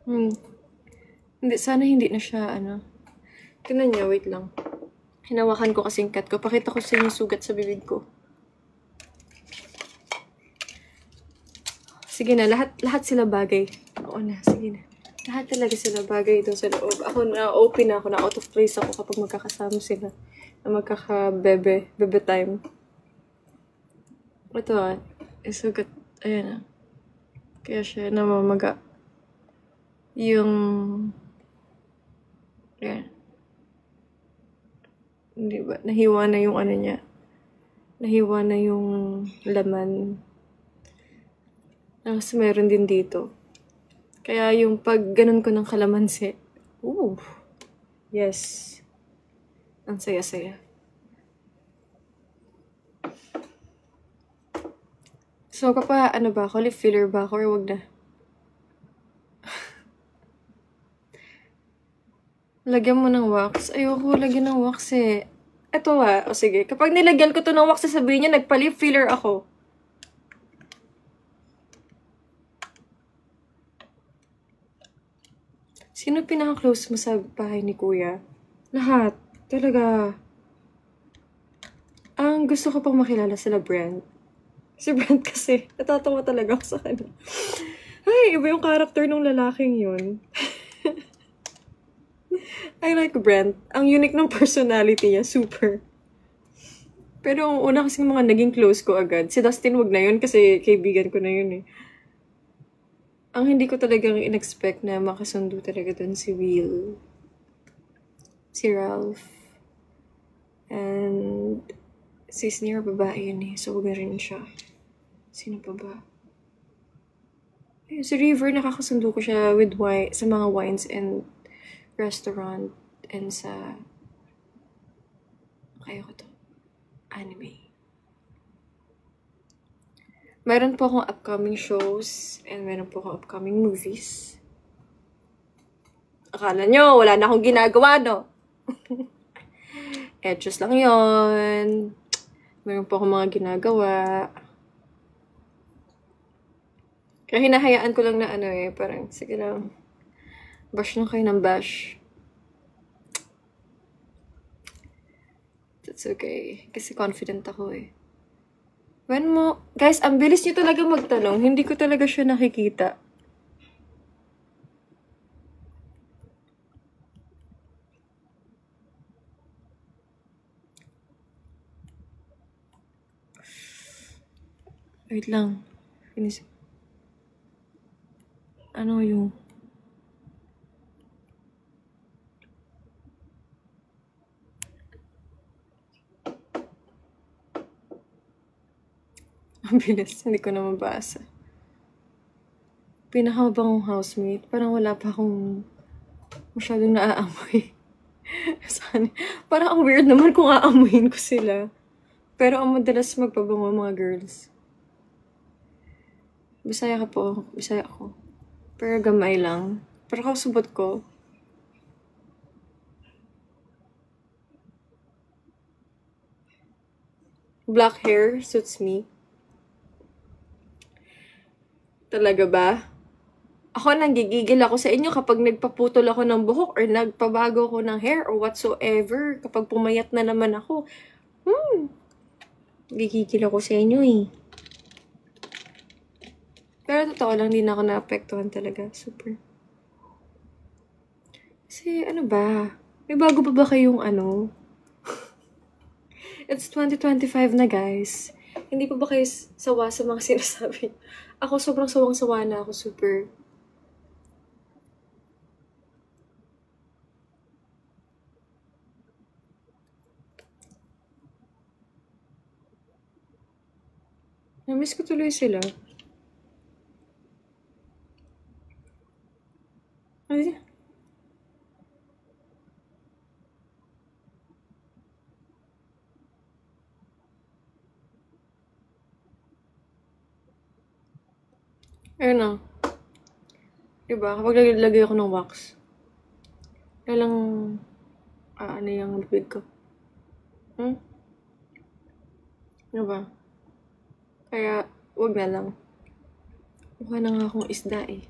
Hindi, sana hindi na siya, ano. Tingnan niya, wait lang. Hinawakan ko kasing cut ko. Pakita ko sa inyo yung sugat sa bibig ko. Sige na, lahat sila bagay. Oo na, sige na. Lahat talaga sila bagay doon sa loob. Ako na, open ako, na out of place ako kapag magkakasama sila. Na magkaka-bebe time. Ito isugat, ayan Kaya siya namamaga. Yung, ayan. Hindi ba? Nahiwa na yung ano niya. Nahiwa na yung laman. Tapos meron din dito. Kaya yung pag ganun ko ng kalamansi, yes. Ang saya-saya. So, ano ba ako? Lip filler ba ako or wag na? Lagyan mo ng wax. Ayoko lagyan ng wax eh. Eto o sige. Kapag nilagyan ko to ng wax, sasabihin niya, nagpa-lip filler ako. Sino pinaka-close mo sa bahay ni Kuya? Lahat. Talaga. Ang gusto ko pang makilala sila Brent. Si Brent kasi, natatawa talaga ako sa kanya. Ay, iba yung character ng lalaking yun. I like Brent. Ang unique ng personality niya, super. Pero ang una kasing mga naging close ko agad, si Dustin wag na yun kasi kaibigan ko na yun eh. Ang hindi ko talagang in-expect na makasundo talaga dun si Will. Si Ralph. And si Sneer, babae yun eh. So, wag na rin siya. Sino pa ba? Si River, nakakasundo ko siya with sa mga wines and restaurant and sa kaya ko to anime. Meron po akong upcoming shows and meron po akong upcoming movies. Akala nyo, wala na akong ginagawa, no? Just lang yon. Meron po akong mga ginagawa. Kaya hinahayaan ko lang na parang, sige lang. Bash lang kayo ng bash. That's okay. Kasi confident ako eh. Guys, ang bilis nyo talaga magtanong. Hindi ko talaga siya nakikita. Wait lang. Ano yung... Ang bilis. Hindi ko na mabasa. Pinakamabangong housemate. Parang wala pa akong masyadong naaamoy. Parang ang weird naman kung aamuhin ko sila. Pero ang madalas magpabango mga girls. Bisaya ka po. Bisaya ako. Pero gamay lang. Pero kausubot ko. Black hair suits me. Talaga ba? Ako nanggigigil ako sa inyo kapag nagpaputol ako ng buhok or nagpabago ako ng hair or whatsoever. Kapag pumayat na naman ako. Gigigil ako sa inyo eh. Pero totoo lang, hindi na ako naapektuhan talaga. Super. Kasi ano ba? May bago pa ba kayong It's 2025 na guys. Hindi pa ba kayo sawa sa mga sinasabi? Ako sobrang sawang-sawa na ako, super. Namiss ko tuloy sila. Ay. Ayun na. Diba? Kapag lagay ako ng wax, kailang yung bibig ko. Diba? Kaya, wag na lang. Mukha na nga akong isda eh.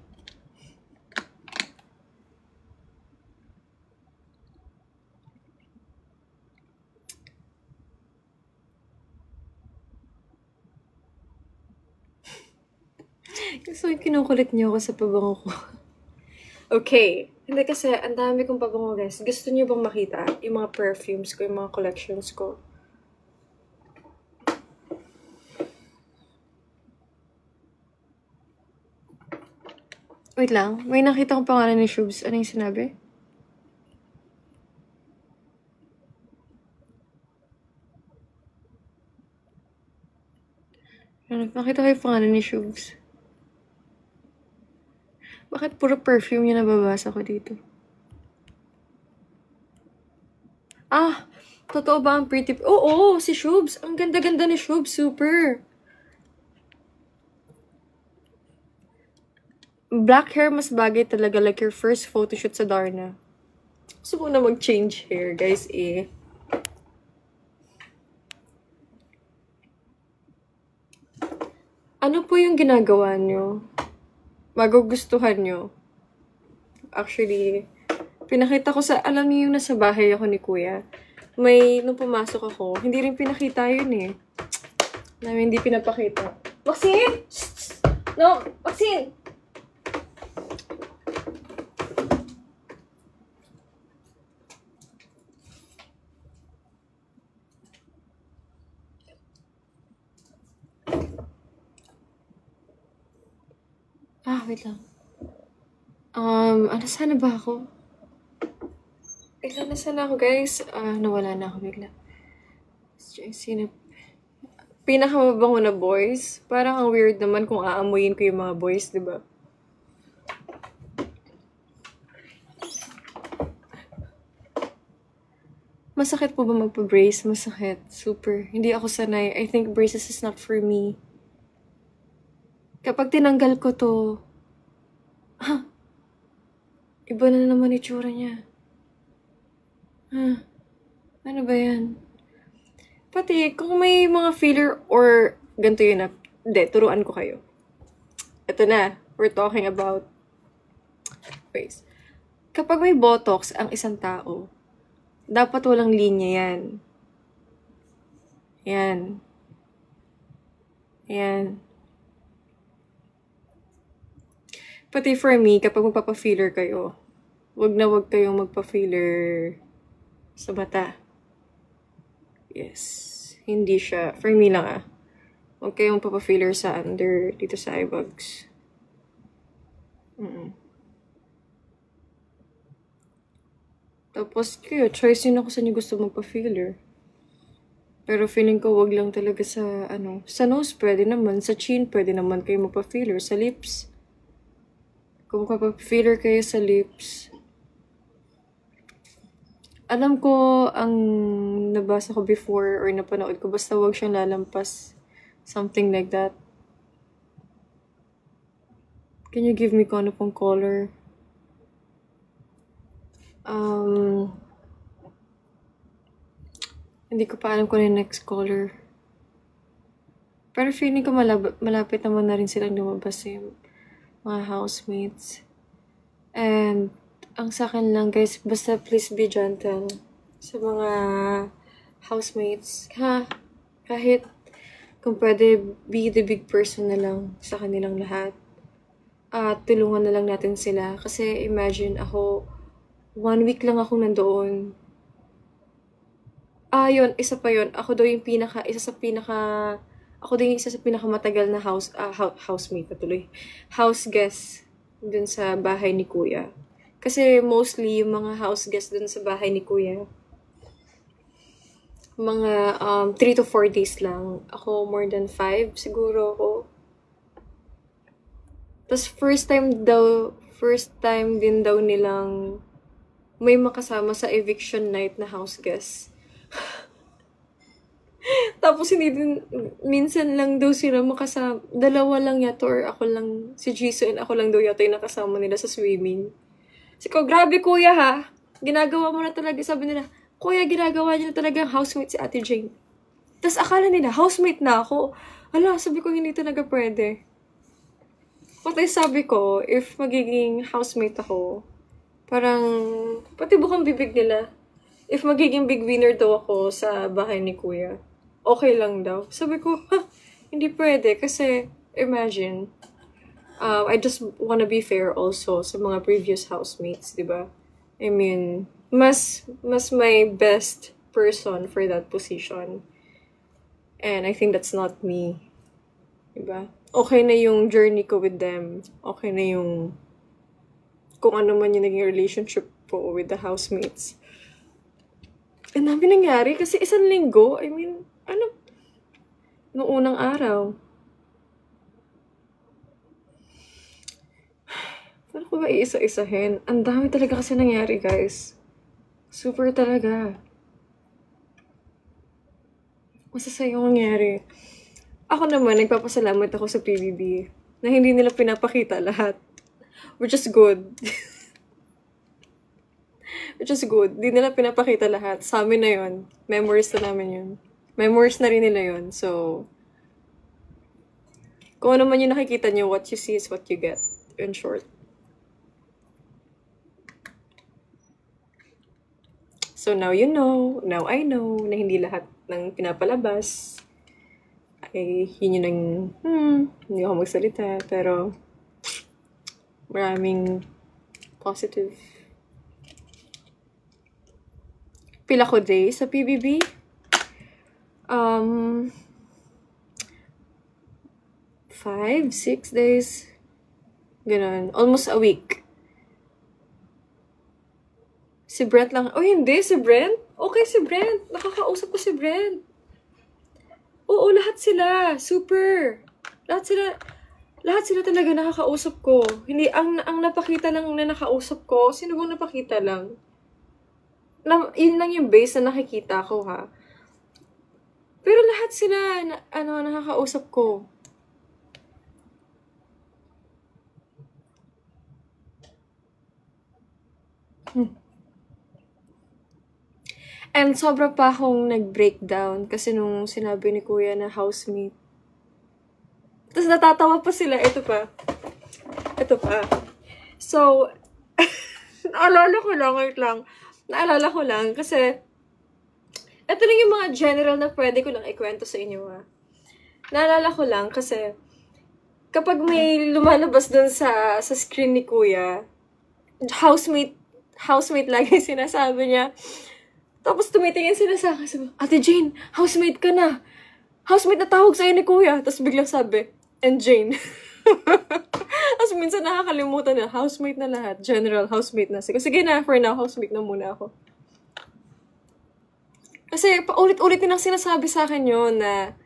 So, kinukulit niyo ako sa pabango ko. Okay. Hindi kasi, ang dami kong pabango, guys. Gusto niyo bang makita yung mga perfumes ko, yung mga collections ko? Wait lang. May nakita kong pangalan ni Shubs. Ano yung sinabi? Nakita ko yung pangalan ni Shubs. Bakit puro perfume yung nababasa ko dito? Ah! Totoo ba ang pretty... Oo! Si Shubs! Ang ganda-ganda ni Shubs. Super! Black hair mas bagay talaga, like your first photoshoot sa Darna. Gusto ko na mag-change hair, guys, eh. Ano po yung ginagawa nyo? Magugustuhan nyo? Actually, pinakita ko sa, alam niyo yung nasa bahay ako ni Kuya. Nung pumasok ako, hindi rin pinakita yun eh. Namin hindi pinapakita. Maxine! No! Maxine! Wait lang. Sana ba ako? Sana ako, guys. Nawala na ako bigla. Sino? Pinakamabango na boys. Parang ang weird naman kung aamuyin ko yung mga boys, diba? Masakit po ba magpa-brace? Masakit. Super. Hindi ako sanay. I think braces is not for me. Kapag tinanggal ko to, iba na naman itsura niya. Ano ba yan? Pati, kung may mga filler or ganito yun na, hindi, turuan ko kayo. Ito na, we're talking about face. Kapag may Botox ang isang tao, dapat walang linya yan. Yan. Pati for me, kapag magpapa-filler kayo, wag kayong magpa-filler sa mata. Yes. Hindi siya. For me lang Huwag kayong magpapa-filler sa under, dito sa eyebags. Tapos kayo, choice yun ako sa inyo gusto magpa-filler. Pero feeling ko wag lang talaga sa, sa nose pwede naman, sa chin pwede naman kayo magpa-filler, sa lips. Kung magpa-filler kayo sa lips, alam ko ang nabasa ko before or napanood ko, basta wag siyang lalampas. Something like that. Can you give me kung ano pong color? Hindi ko pa alam kung ano yung next color. Pero feeling ko malapit naman na rin silang lumabas yung mga housemates. And, ang sa akin lang guys, basta please be gentle sa mga housemates. Kahit kung pwede, be the big person na lang sa kanilang lahat. At tulungan na lang natin sila. Kasi imagine ako, 1 week lang ako nandoon. Yun, isa pa yun. Ako daw yung isa sa pinakamatagal na housemate patuloy. House guest dun sa bahay ni Kuya. Kasi mostly yung mga house guest dun sa bahay ni Kuya, mga 3 to 4 days lang. Ako more than 5 siguro ako. Tapos first time din daw nilang may makasama sa eviction night na house guest. Tapos minsan lang daw sila makasama, 2 lang yata or ako lang, si Jisoo and ako lang daw yata yung nakasama nila sa swimming. Kasi ko, grabe kuya ha, ginagawa mo na talaga, sabi nila, kuya ginagawa niya na talaga ang housemate si Ate Jane. Tapos akala nila, housemate na ako. Sabi ko, hindi talaga pwede. Pati sabi ko, if magiging housemate ako, parang, pati bukang bibig nila, if magiging big winner daw ako sa bahay ni Kuya, okay lang daw. Sabi ko, hindi pwede kasi, imagine, I just wanna be fair also sa mga previous housemates, di ba? I mean, mas may best person for that position. And I think that's not me. Diba? Okay na yung journey ko with them. Okay na yung kung ano man yung naging relationship po with the housemates. And dami nangyari kasi isang linggo, I mean, ano, noong unang araw. Paano ko ba iisa-isahin? Ang dami talaga kasi nangyari, guys. Super talaga. Masasayang nangyari. Ako naman, nagpapasalamat ako sa PBB na hindi nila pinapakita lahat. Which is good. Which is good. Hindi nila pinapakita lahat. Sa amin na yun. Memories na namin yun. Memories na rin nila yun. So, kung ano man yung nakikita nyo, what you see is what you get. In short. So, now you know. Now I know na hindi lahat ng pinapalabas ay yun yung hindi ako magsalita. Pero, maraming positive. Pila ko days sa PBB? 5, 6 days. Ganun. Almost a week. Si Brent lang. Oh, hindi. Si Brent? Okay, si Brent. Nakakausap ko si Brent. Oo, lahat sila. Super. Lahat sila talaga nakakausap ko. Hindi, ang napakita lang na nakausap ko, sino bang napakita lang? Yun lang yung base na nakikita ko, ha? Pero lahat sila, nakakausap ko. And sobra pa akong nag-breakdown kasi nung sinabi ni Kuya na housemate. Tapos natatawa pa sila. Ito pa. So, naalala ko lang kasi ito lang yung mga general na pwede ko lang ikwento sa inyo, ha. Naalala ko lang kasi kapag may lumalabas dun sa screen ni Kuya, housemate lagi sinasabi niya. Tapos tumitingin sila sa akin, sabi, Ate Jane, housemate ka na. Housemate na tawag sa'yo ni Kuya. Tapos biglang sabi, and Jane. Tapos minsan nakakalimutan na, housemate na lahat. General, housemate na. Sige na, for now, housemate na muna ako. Kasi paulit-ulit nilang sinasabi sa akin yun na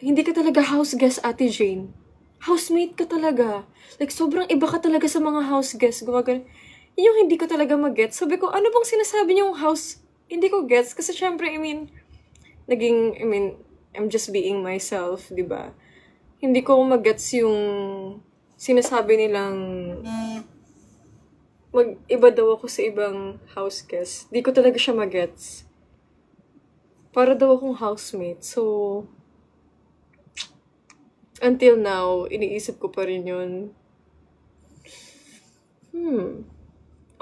hindi ka talaga house guest, Ate Jane. Housemate ka talaga. Like, sobrang iba ka talaga sa mga house guest. Gumagano. Yun yung hindi ko talaga mag-gets. Sabi ko, ano bang sinasabi niyong house? Hindi ko gets. Kasi syempre, I'm just being myself, di ba? Hindi ko mag-gets yung sinasabi nilang mag-iba daw ako sa ibang house guest. Di ko talaga siya mag-gets. Para daw akong housemate. So, until now, iniisip ko pa rin yun.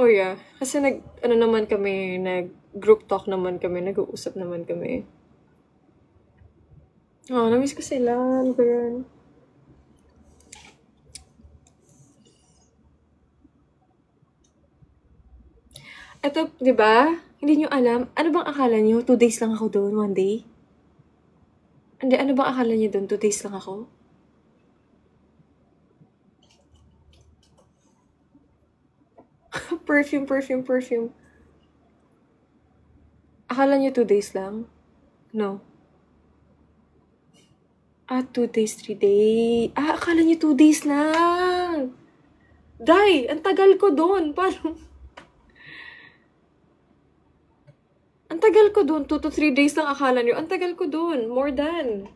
Oh yeah, kasi nag-group talk naman kami, nag-uusap naman kami. Oh, namiss ko sila. Ano ba yan? Ito, di ba? Hindi nyo alam. Ano bang akala nyo? 2 days lang ako doon, 1 day? Hindi, ano bang akala nyo doon? 2 days lang ako? Perfume. Akala nyo 2 days lang? No. 2 days, 3 days. Akala nyo 2 days lang. Day, ang tagal ko doon. Parang, ang tagal ko doon. 2 to 3 days lang akala nyo. Ang tagal ko doon. More than.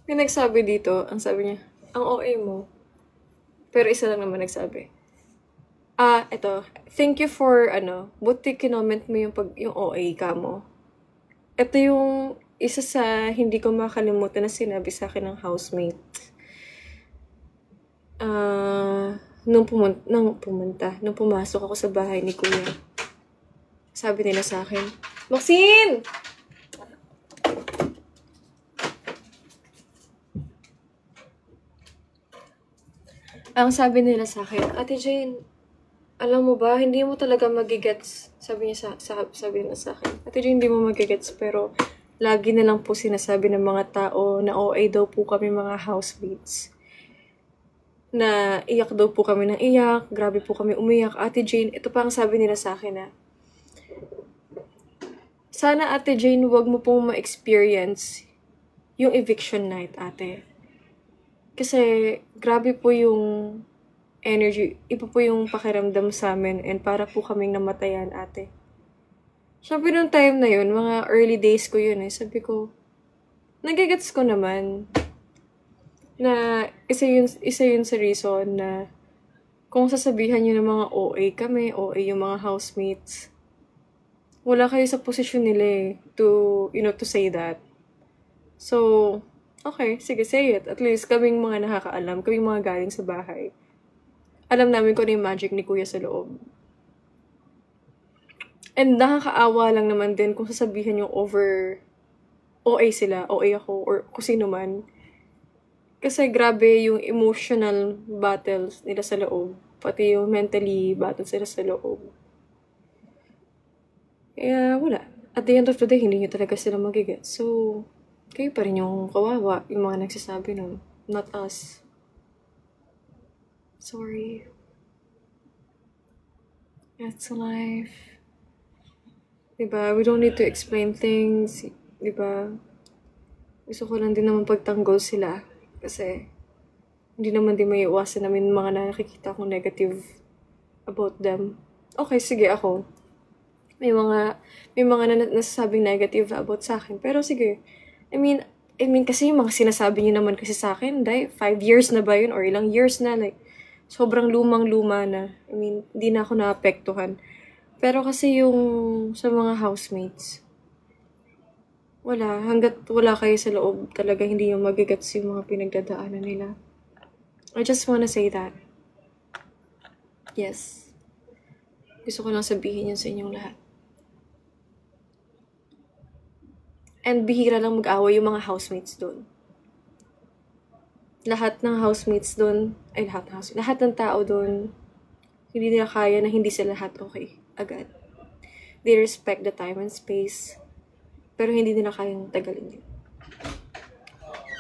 May nagsabi dito, ang sabi niya, ang OA mo. Pero isa lang naman nagsabi. Ito. Thank you for, buti kinoment mo yung OA ka mo. Ito yung isa sa hindi ko makalimutan na sinabi sa akin ng housemate. nung pumasok ako sa bahay ni Kuya, sabi nila sa akin, Maxine! Ang sabi nila sa akin, Ate Jane, alam mo ba, hindi mo talaga magigets. Sabi nila sa akin, Ate Jane, hindi mo magigets, pero lagi na lang po sinasabi ng mga tao na OA daw po kami mga housemates. Na iyak daw po kami ng iyak, grabe po kami umiyak. Ate Jane, ito pa ang sabi nila sa akin na, sana Ate Jane, wag mo pong ma-experience yung eviction night, ate. Kasi grabe po yung energy, iba po yung pakiramdam sa amin and para po kaming namatayan, ate. Siyempre nung time na yun, mga early days ko yun sabi ko, nagigets ko naman na isa yun sa reason na kung sasabihan nyo ng mga OA kami, OA yung mga housemates, wala kayo sa posisyon nila to say that. So, okay, sige, say it. At least kaming mga nakakaalam, kaming mga galing sa bahay. Alam namin kung ano yung magic ni Kuya sa loob. And nakakaawa lang naman din kung sasabihan yung over OA sila, OA ako, or kung sino man. Kasi grabe yung emotional battles nila sa loob. Pati yung mentally battles nila sa loob. Kaya wala. At the end of the day, hindi nyo talaga sila magigets. So, kayo pa rin yung kawawa, yung mga nagsasabi nun. Not us. Sorry. That's life. Diba? We don't need to explain things. Diba? Gusto ko lang din naman pagtanggol sila. Kasi, hindi naman din may iwasan namin mga nakikita kong negative about them. Okay, sige ako. May mga nasasabing negative about sa akin. Pero sige, I mean, kasi yung mga sinasabi niyo naman kasi sa akin, 5 years na ba yun? Or ilang years na, like, sobrang lumang-luma na. I mean, hindi na ako naapektuhan. Pero kasi yung sa mga housemates, wala. Hanggat wala kayo sa loob, talaga hindi yung magigets yung mga pinagdadaanan nila. I just wanna say that. Yes. Gusto ko lang sabihin yun sa inyong lahat. And bihira lang mag-away yung mga housemates doon. Lahat ng housemates doon, lahat ng tao doon, hindi nila kaya na hindi sila lahat okay agad. They respect the time and space, pero hindi nila kayang tagalin yun.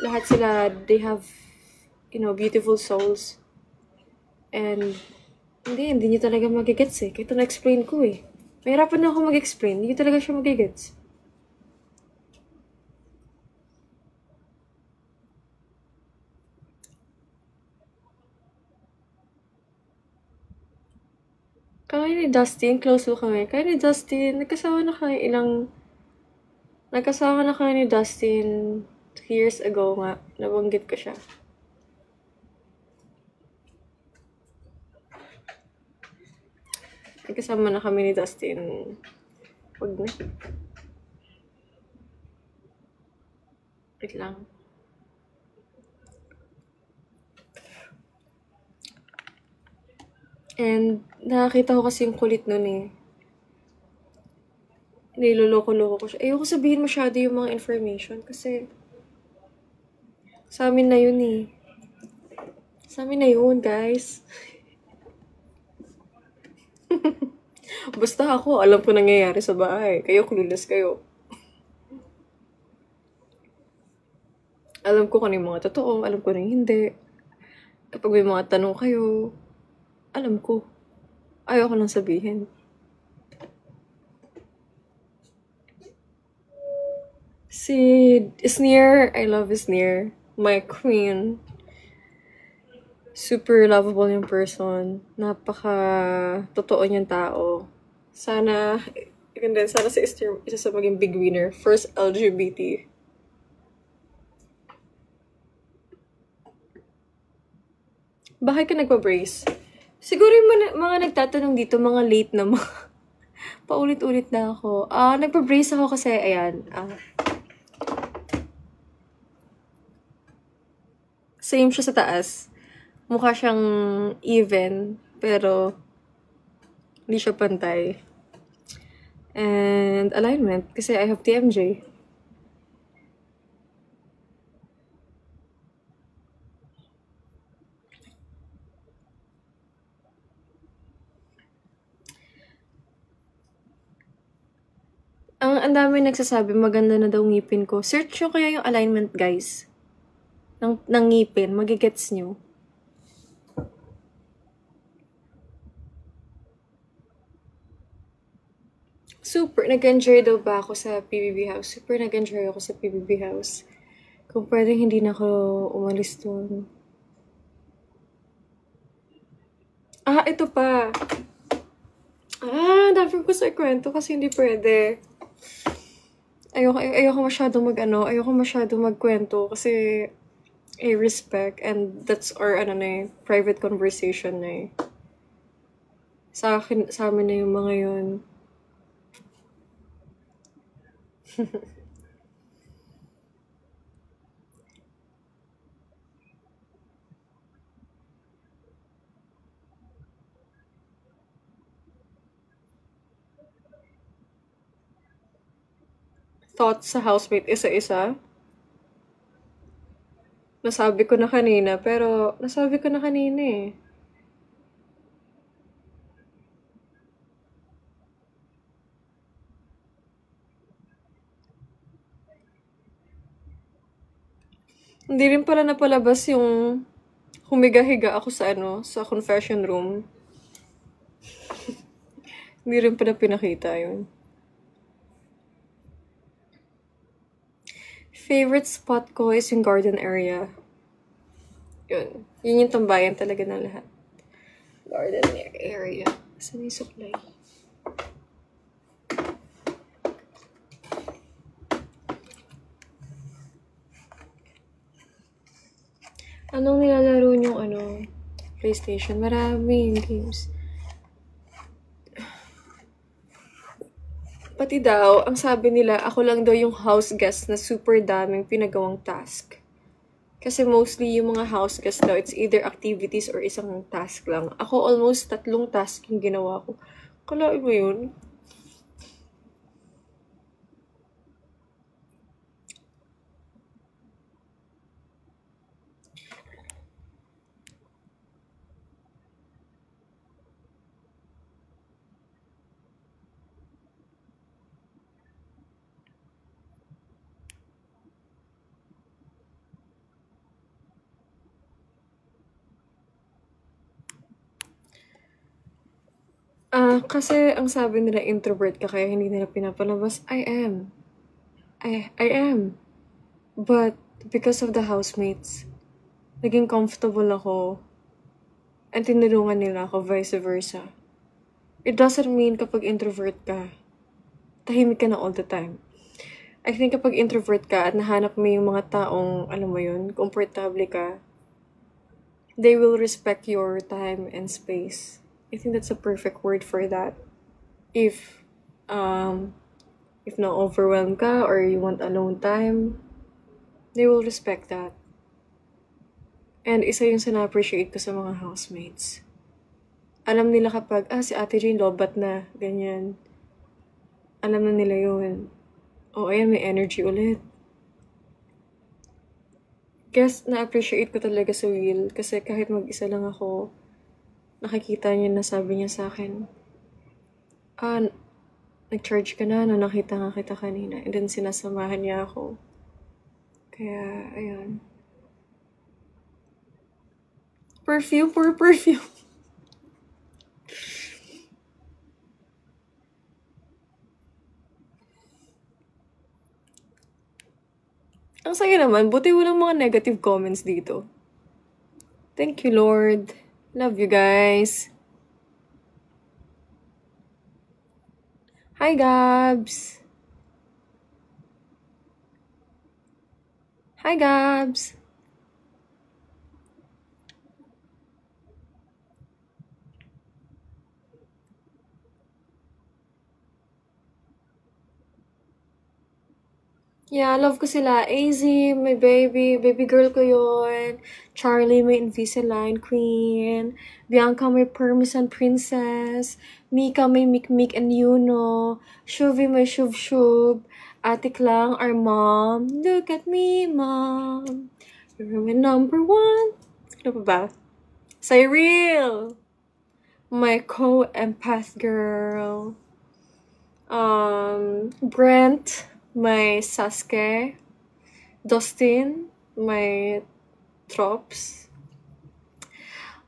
Lahat sila, they have, beautiful souls. And, hindi nyo talaga magigets Kahit na-explain ko Mahirapan na ako mag-explain, hindi nyo talaga siya magigets. Kaya ni Dustin, close mo kami. Kaya ni Dustin, nagkasawa na kami ni Dustin 2 years ago nga. Nabanggit ko siya. Nagkasama na kami ni Dustin. Wag na. Wait lang. And, nakakita ko kasi yung kulit nun Niloloko-loko ko siya. Ayoko sabihin masyado yung mga information kasi sa amin na yun Sa amin na yun, guys. Basta ako, alam ko nangyayari sa bahay. Kayo, clueless kayo. Alam ko kung ano yung mga totoo, alam ko ano yung hindi. Kapag may mga tanong kayo, alam ko. Ayaw ko lang sabihin. Si Isneer, I love Isneer. My queen. Super lovable yung person. Napaka-totoo niyang tao. Sana si Isneer, isa sa maging big winner. First LGBT. Bakit ka nagpa-brace? Siguro yung mga nagtatanong dito, mga late na mga paulit-ulit na ako. Nagpa-brace ako kasi, ayan. Same siya sa taas. mukha siyang even, pero hindi siya pantay. And alignment, kasi I have TMJ. Ang dami nagsasabi maganda na daw ngipin ko. Search nyo kaya yung alignment, guys. Ng ngipin, magigets nyo. Super nag-enjoy daw ba ako sa PBB House? Super nag-enjoy ako sa PBB House. Kung pwedeng hindi na ako umalis doon. Ito pa. Dami ko sa kwento kasi hindi pwede. Ayoko masyadong magkwento kasi respect and that's our private conversation na eh. Sa amin na yung mga yun. Thoughts sa housemate isa-isa? Nasabi ko na kanina eh. Hindi rin pala napalabas yung humiga-higa ako sa confession room. Hindi rin pala pinakita yun. Favorite spot ko is yung garden area. Yun. Yun yung tambayan talaga ng lahat. Garden area. Saan yung supply? Anong nilalaro niyong PlayStation? Maraming games. Pati daw, ang sabi nila, ako lang daw yung house guest na super daming pinagawang task. Kasi mostly yung mga house guest daw, it's either activities or isang task lang. Ako almost 3 task yung ginawa ko. Kalain mo yun? Kasi ang sabi nila introvert ka kaya hindi nila pinapalabas. I am. I am. But because of the housemates, naging comfortable ako. And tinulungan nila ako, vice versa. It doesn't mean kapag introvert ka, tahimik ka na all the time. I think kapag introvert ka at nahanap mo yung mga taong, alam mo yun, komportable ka, they will respect your time and space. I think that's a perfect word for that. If na-overwhelm ka or you want alone time, they will respect that. And isa yung na-appreciate ko sa mga housemates. Alam nila kapag, si Ate Jane lobat na, ganyan. Alam na nila yun. Ayan, may energy ulit. Guess na-appreciate ko talaga sa Will kasi kahit mag-isa lang ako, nakikita niya na sabi niya sa akin, nag-charge ka na, no, nakita nga kita kanina. And then sinasamahan niya ako. Kaya, ayun. Perfume, puro perfume. Ang saya naman, buti walang mga negative comments dito. Thank you, Lord. Love you guys. Hi, Gabs. Hi, Gabs. Yeah, love ko sila. AZ, my baby girl ko yun. Charlie, may Invisalign queen. Bianca, may Parmesan princess. Mika, may Mikmik and Yuno. Shuvi, may Shub. Atik lang, our mom. Look at me, mom. You're my number one. Ano pa ba? Cyril, my co-empath girl. Brent, my Sasuke. Dustin, my Trops.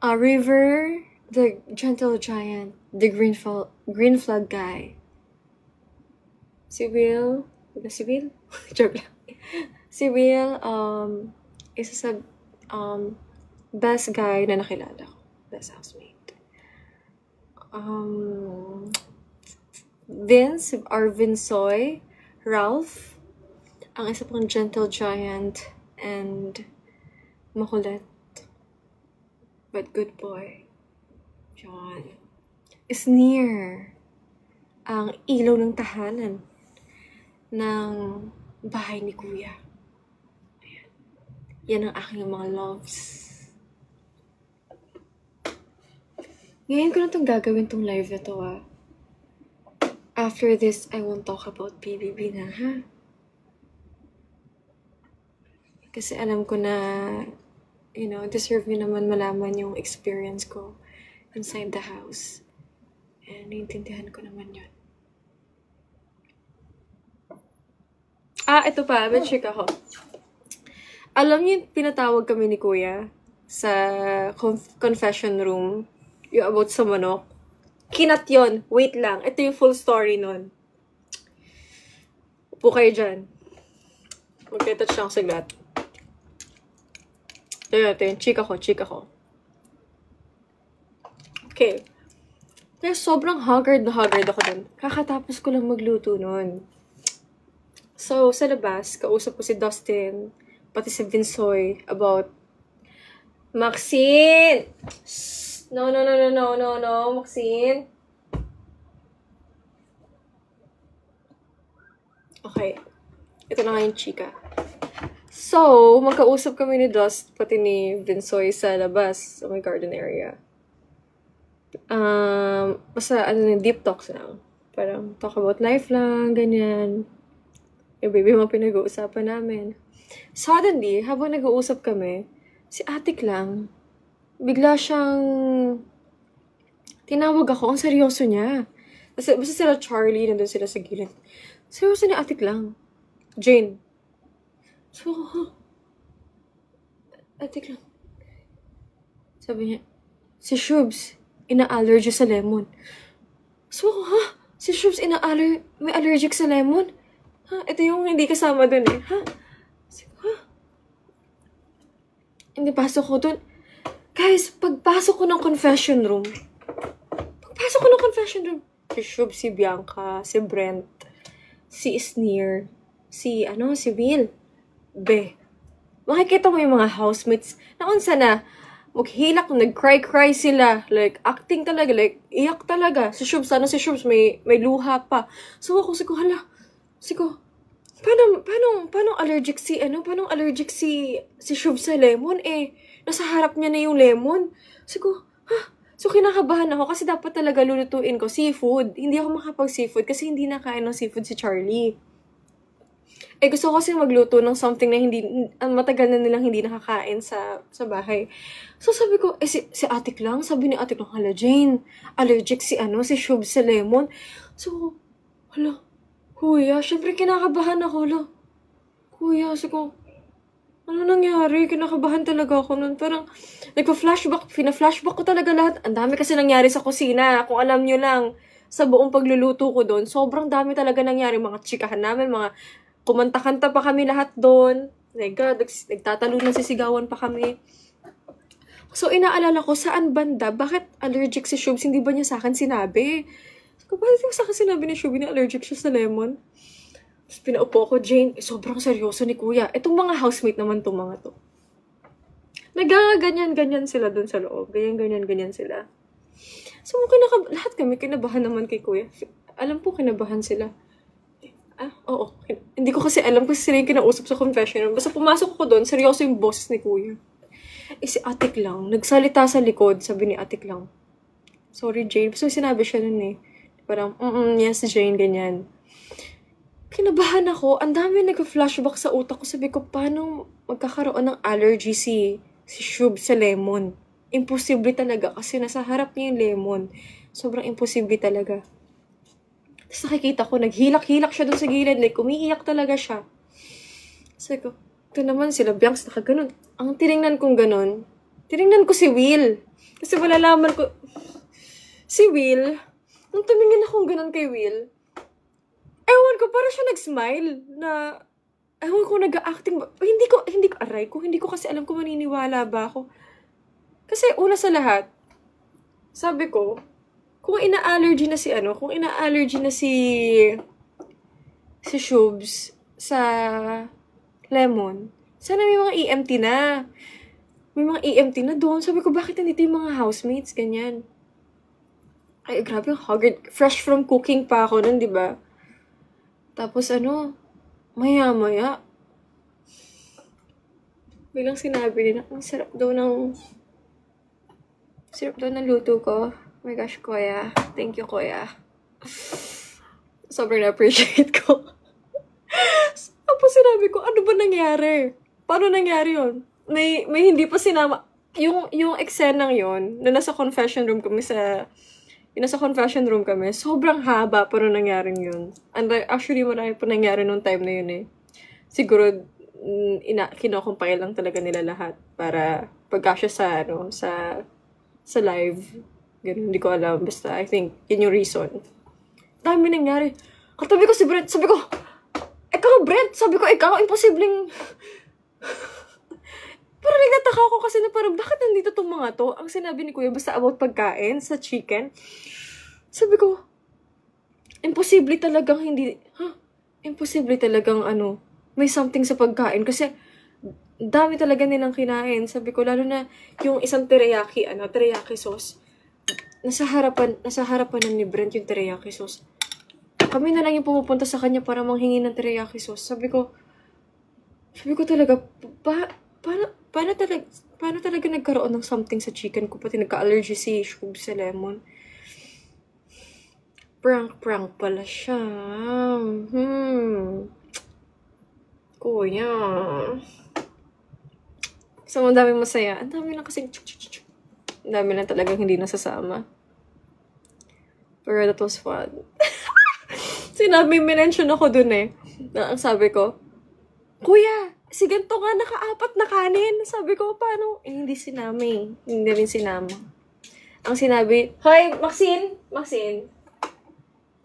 River, the gentle giant. The green flag guy. Si Will, si Will? Joke lang. Si Will, isa sa, best guy na nakilala ko. Best housemate. Vince, Arvin Soy, Ralph, ang isa pang gentle giant and makulit but good boy. John. Isneer, ang ilaw ng tahanan ng bahay ni Kuya. Ayan. Yan ang aking mga loves. Ngayon ko na itong gagawin tong live na to, ah. After this, I won't talk about PBB na, ha? Kasi alam ko na, you know, deserve nyo naman malaman yung experience ko inside the house. And naiintindihan ko naman yun. Ito pa, may check ako. Alam niyo, pinatawag kami ni Kuya sa confession room, yung about sa manok. Kinat yun. Wait lang. Ito yung full story nun. Upo kayo dyan. Mag-touch lang ako saglat. Ito yung chika ko. Okay. Kaya sobrang haggard ako dun. Kakatapos ko lang magluto nun. So, sa labas, kausap ko si Dustin, pati si Vinsoy, about Maxine! No, Maxine. Okay. Ito na nga yung chika. So, magkausap kami ni Dust, pati ni Vinsoy sa labas, sa my garden area. Basta, deep talks lang. Parang, talk about life lang, ganyan. Yung baby mga pinag-uusapan namin. Suddenly, habang nag-uusap kami, si Atik lang, bigla siyang tinawag ako. Ang seryoso niya. Basta sila Charlie, nandun sila sa gilid. Seryoso ni Atik lang. Jane. So, Atik lang. Sabi niya, si Shubs, ina-allergy sa lemon. So, si Shubs, may allergic sa lemon? Ito yung hindi kasama dun eh. Hindi pasok ko dun. Guys, pagpasok ko ng confession room, si Shub, si Bianca, si Brent, si Isneer, si Will, makikita mo yung mga housemates na unsa na, maghilak, nag-cry sila, like, acting talaga, like, iyak talaga. Si Shub, si Shub, may luha pa. So ako, paano allergic si Shub sa lemon? Nasa harap niya na yung lemon. So kinakabahan ako kasi dapat talaga lulutuin ko seafood. Hindi ako makapag-seafood kasi hindi nakain ng seafood si Charlie. Gusto ko kasi magluto ng something na matagal na nilang hindi nakakain sa bahay. So sabi ko, si Atik lang, sabi ni Atik lang, hala Jane, allergic si Shub sa lemon. So, hala, Kuya, syempre kinakabahan ako, Kuya, sabi ko, ano nangyari? Kinakabahan talaga ako nun. Parang, fina-flashback ko talaga lahat. Ang dami kasi nangyari sa kusina. Kung alam nyo lang, sa buong pagluluto ko doon, sobrang dami talaga nangyari. Mga chikahan namin, mga kumanta-kanta pa kami lahat doon. My God, nagtatalo na sisigawan pa kami. So, inaalala ko, saan banda? Bakit allergic si Shubs? Hindi ba niya sa akin sinabi? Bakit yung sa akin sinabi ni Shubs na allergic siya sa lemon? Tapos pinaupo ko, Jane, sobrang seryoso ni Kuya. Itong mga housemate naman itong mga to. Nagaganyan-ganyan sila dun sa loob. Ganyan sila. So, lahat kami kinabahan naman kay Kuya. Alam po, kinabahan sila. Oo. Hindi ko kasi alam kasi sila yung kinausap sa confession room. Basta pumasok ako doon, seryoso yung boses ni kuya. Si Atik lang, nagsalita sa likod, sabi ni Atik lang, sorry Jane. Basta sinabi siya nun eh. Parang, yes Jane, ganyan. Kinabahan ako, ang dami nag-flashback sa utak ko. Sabi ko, paano magkakaroon ng allergy si Shub sa lemon? Imposible talaga kasi nasa harap niya yung lemon. Sobrang imposible talaga. Tapos nakikita ko, naghilak-hilak siya dun sa gilid. Like, umiiyak talaga siya. Sabi ko, ito naman sila Biancs nakaganon. Ang tinignan kong ganon, tinignan ko si Will. Kasi malalaman ko, si Will, nung tumingin akong ganon kay Will, ewan ko, parang siya nag-smile na, ewan ko, nag-acting ba? Hindi ko kasi alam kung maniniwala ba ako. Kasi una sa lahat, sabi ko, kung ina-allergy na si Shubs sa lemon, sana may mga EMT na. May mga EMT na doon. Sabi ko, bakit nandito yung mga housemates? Ganyan. Ay, grabe yung haggard. Fresh from cooking pa ako nun, di ba? Tapos maya-maya, biglang sinabi nila, ang sarap daw ng luto ko. Oh my gosh, kuya. Thank you, kuya. Sobrang na-appreciate ko. Tapos sinabi ko, ano ba nangyari? Paano nangyari yun? May hindi pa sinama. Yung eksenang yun, na nasa confession room kami sobrang haba pa nung nangyari yun. And actually, marami pa nangyari nung time na yun eh. Siguro, kinocompile lang talaga nila lahat para pagkasya sa live. Ganun, hindi ko alam. Basta, I think, yun yung reason. Dami nangyari. Katabi ko si Brent, sabi ko, ikaw, imposibleng... Parang nagtataka ako kasi na parang, bakit nandito tong mga to? Ang sinabi ni Kuya, basta about pagkain, sa chicken. Sabi ko, imposible talagang may something sa pagkain. Kasi, dami talaga nilang kinain. Sabi ko, lalo na yung isang teriyaki sauce. Nasa harapan ni Brent yung teriyaki sauce. Kami na lang yung pumupunta sa kanya para manghingi ng teriyaki sauce. Sabi ko talaga, paano talaga nagkaroon ng something sa chicken ko, pati nagka-allergy si Shub sa lemon. Prank pala siya. Kuya. So, ang dami masaya. Ang dami na kasing ang dami na talagang hindi nasasama. Pero that was fun. Minention ako dun eh. Na ang sabi ko, Kuya, si ganito nga naka-4 na kanin. Sabi ko, paano? Hindi sinama eh. Hindi rin sinama. Ang sinabi, Hoy, Maxine!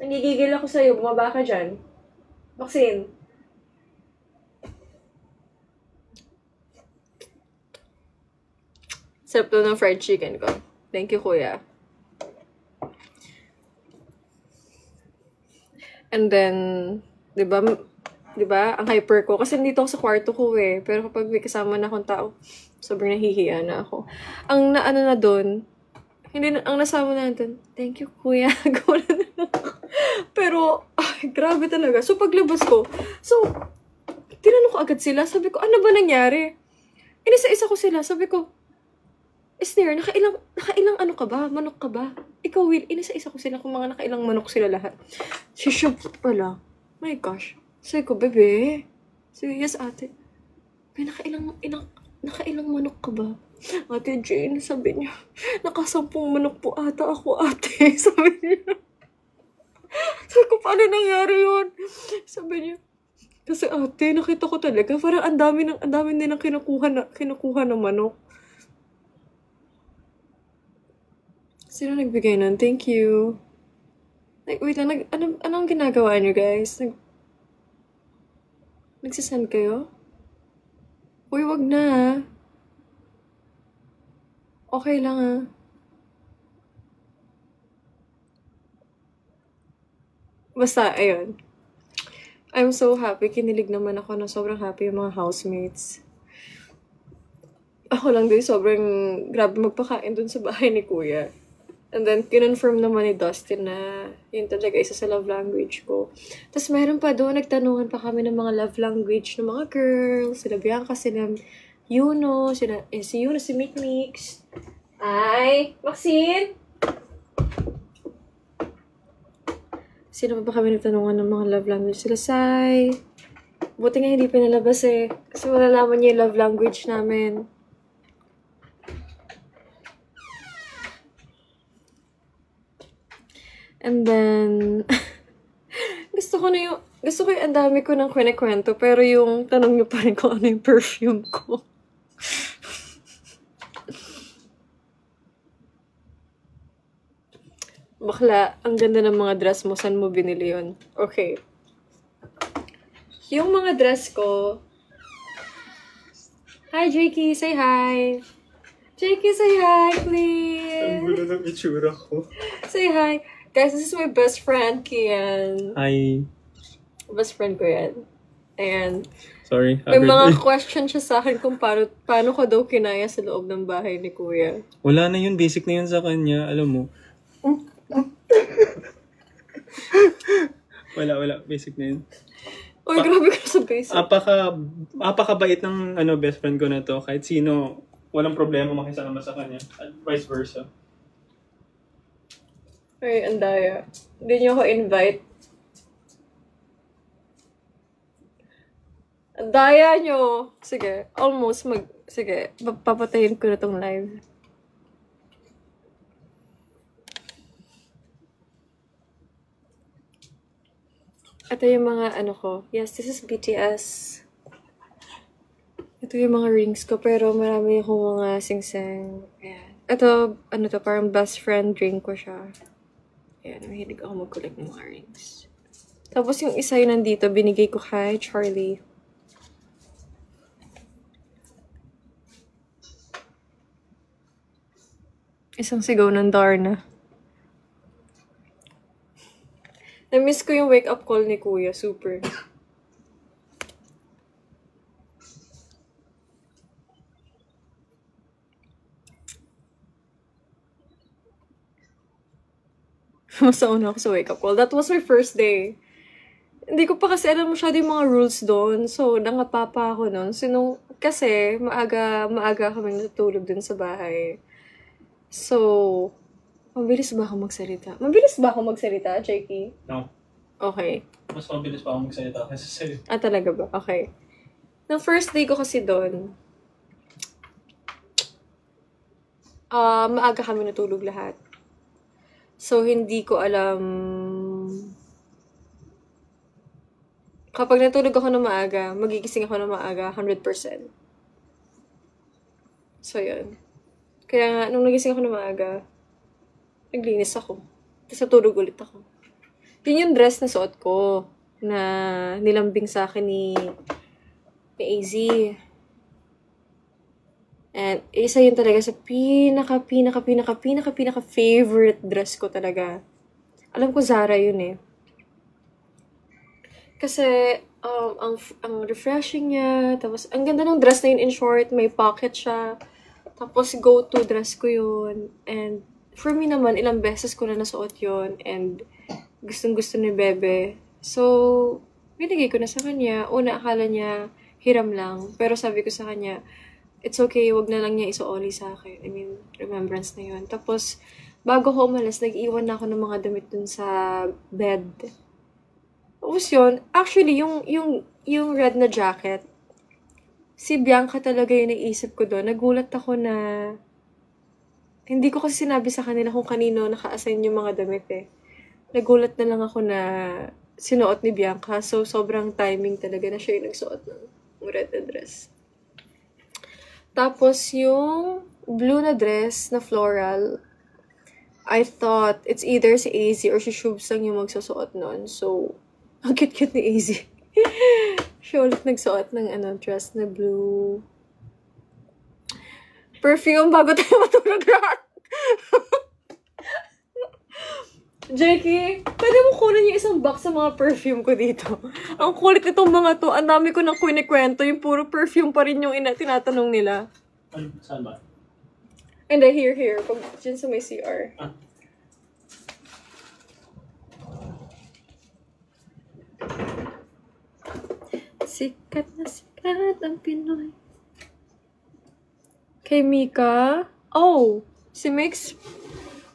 Nangigigil ako sa'yo. Bumaba ka dyan. Maxine. Sarap to ng fried chicken ko. Thank you, Kuya. And then, di ba, ang hyper ko. Kasi dito ako sa kwarto ko eh. Pero kapag may kasama na akong tao, sobrang nahihiya na ako. Ang na doon, ang nasama na doon, thank you, Kuya. Pero, grabe talaga. So, paglabas ko, tinanong ko agad sila. Sabi ko, ano ba nangyari? Inisa-isa ko sila. Sabi ko, Sneer, nakailang ano ka ba? Manok ka ba? Ikaw, Will, inisa-isa ko sila kung mga nakailang manok sila lahat. Si Shub pala. My gosh. Sabi ko, bebe. Sabi, yes, ate. May nakailang manok ka ba? Ate Jane, sabi niya, 10 manok po ata ako, ate. Sabi niya. Sabi ko, paano nangyari yun? Sabi niya, kasi ate, nakita ko talaga, parang ang dami nilang kinukuha na manok. Sino nagbigay nun? Thank you. Wait lang, anong ginagawa niyo, guys? Nagsisend kayo? Uy, wag na, ha? Okay lang, ha? Basta, ayun. I'm so happy. Kinilig naman ako na sobrang happy yung mga housemates. Ako lang din, sobrang grabe magpakain dun sa bahay ni Kuya. And then, kinonfirm naman ni Dustin na yun talaga isa sa love language ko. Tapos, meron pa doon, nagtanungan pa kami ng mga love language ng mga girls. Sila Bianca, sila Yuno, si Yuno, si Mikmix. Ay, Maxine! Sino pa kami nagtanungan ng mga love language? Sila Sai. Buti nga hindi pinalabas eh. Kasi malalaman niya yung love language namin. And then, gusto ko yung ang dami ko ng kwento, pero yung tanong niyo pa rin kung ano yung perfume ko. Bakla, ang ganda ng mga dress mo. Saan mo binili yun? Okay. Yung mga dress ko... Hi, Jakey! Say hi! Jakey, say hi, please! Ang gulo ng itsura ko. Say hi! Guys, this is my best friend, Kian. Hi. Best friend ko yan. And Sorry. may mga question siya sa akin kung paano ko daw kinaya sa loob ng bahay ni Kuya. Wala na yun. Basic na yun sa kanya. Alam mo. Wala. Basic na yun. Uy, grabe ka sa basic. Apakabait ng best friend ko na to. Kahit sino, walang problema makisama sa kanya. At vice versa. Ay, andaya. Hindi niyo ako invite. Andaya niyo. Sige, sige, papatayin ko na tong live. Ito yung mga ko. Yes, this is BTS. Ito yung mga rings ko, pero marami akong mga sing-sing. Ayan. Ito, parang best friend drink ko siya. Ayan, mahilig ako mag-collect ng mga rings. Tapos yung isa yun nandito, binigay ko kay Charlie. Isang sigaw ng Darna. Na-miss ko yung wake-up call ni Kuya. Super. Masauna ako sa wake-up call. That was my first day. Hindi ko pa kasi alam masyado yung mga rules doon. So, nangapapa ako noon. So, kasi, maaga kami natutulog dun sa bahay. So, mabilis ba ako magsalita? Mabilis ba ako magsalita, Jakey? No. Okay. Mas mabilis pa ako magsalita kasi sa'yo. Ah, talaga ba? Okay. Nung first day ko kasi doon, maaga kami natulog lahat. So, hindi ko alam... Kapag natulog ako na maaga, magigising ako na maaga, 100%. So, yun. Kaya nga, nung nagising ako na maaga, naglinis ako. Tapos natulog ulit ako. Yun yung dress na suot ko, na nilambing sa akin ni AZ. And isa yun talaga sa pinaka favorite dress ko talaga. Alam ko Zara yun eh. Kasi ang refreshing niya, tapos ang ganda ng dress na yun, in short, may pocket siya. Tapos go-to dress ko yun. And for me naman, ilang beses ko na nasuot yun and gustong-gusto ni Bebe. So, binigay ko na sa kanya. Una, akala niya hiram lang. Pero sabi ko sa kanya, it's okay, wag na lang niya isuoli sa akin. I mean, remembrance na yun. Tapos, bago ko umalis, nag-iwan na ako ng mga damit dun sa bed. Tapos yun, actually, yung red na jacket, si Bianca talaga yung naisip ko doon. Nagulat ako na, hindi ko kasi sinabi sa kanila kung kanino naka-assign yung mga damit eh. Nagulat na lang ako na sinuot ni Bianca. So, sobrang timing talaga na siya yung nagsuot ng red na dress. Tapos, yung blue na dress na floral, I thought it's either si AZ or si Shubs lang yung magsusuot nun. So, ang cute-cute ni AZ. Siya ulit nagsuot ng dress na blue. Perfume bago tayo matulog lahat. Jakey, pwede mo kunin yung isang box sa mga perfume ko dito. Ang kulit itong mga to. Ang dami ko nang kwento. Yung puro perfume pa rin yung tinatanong nila. Saan ba? And then here. Pag dyan sa may CR. Sikat na sikat ang Pinoy. Kay Mika, si Mix,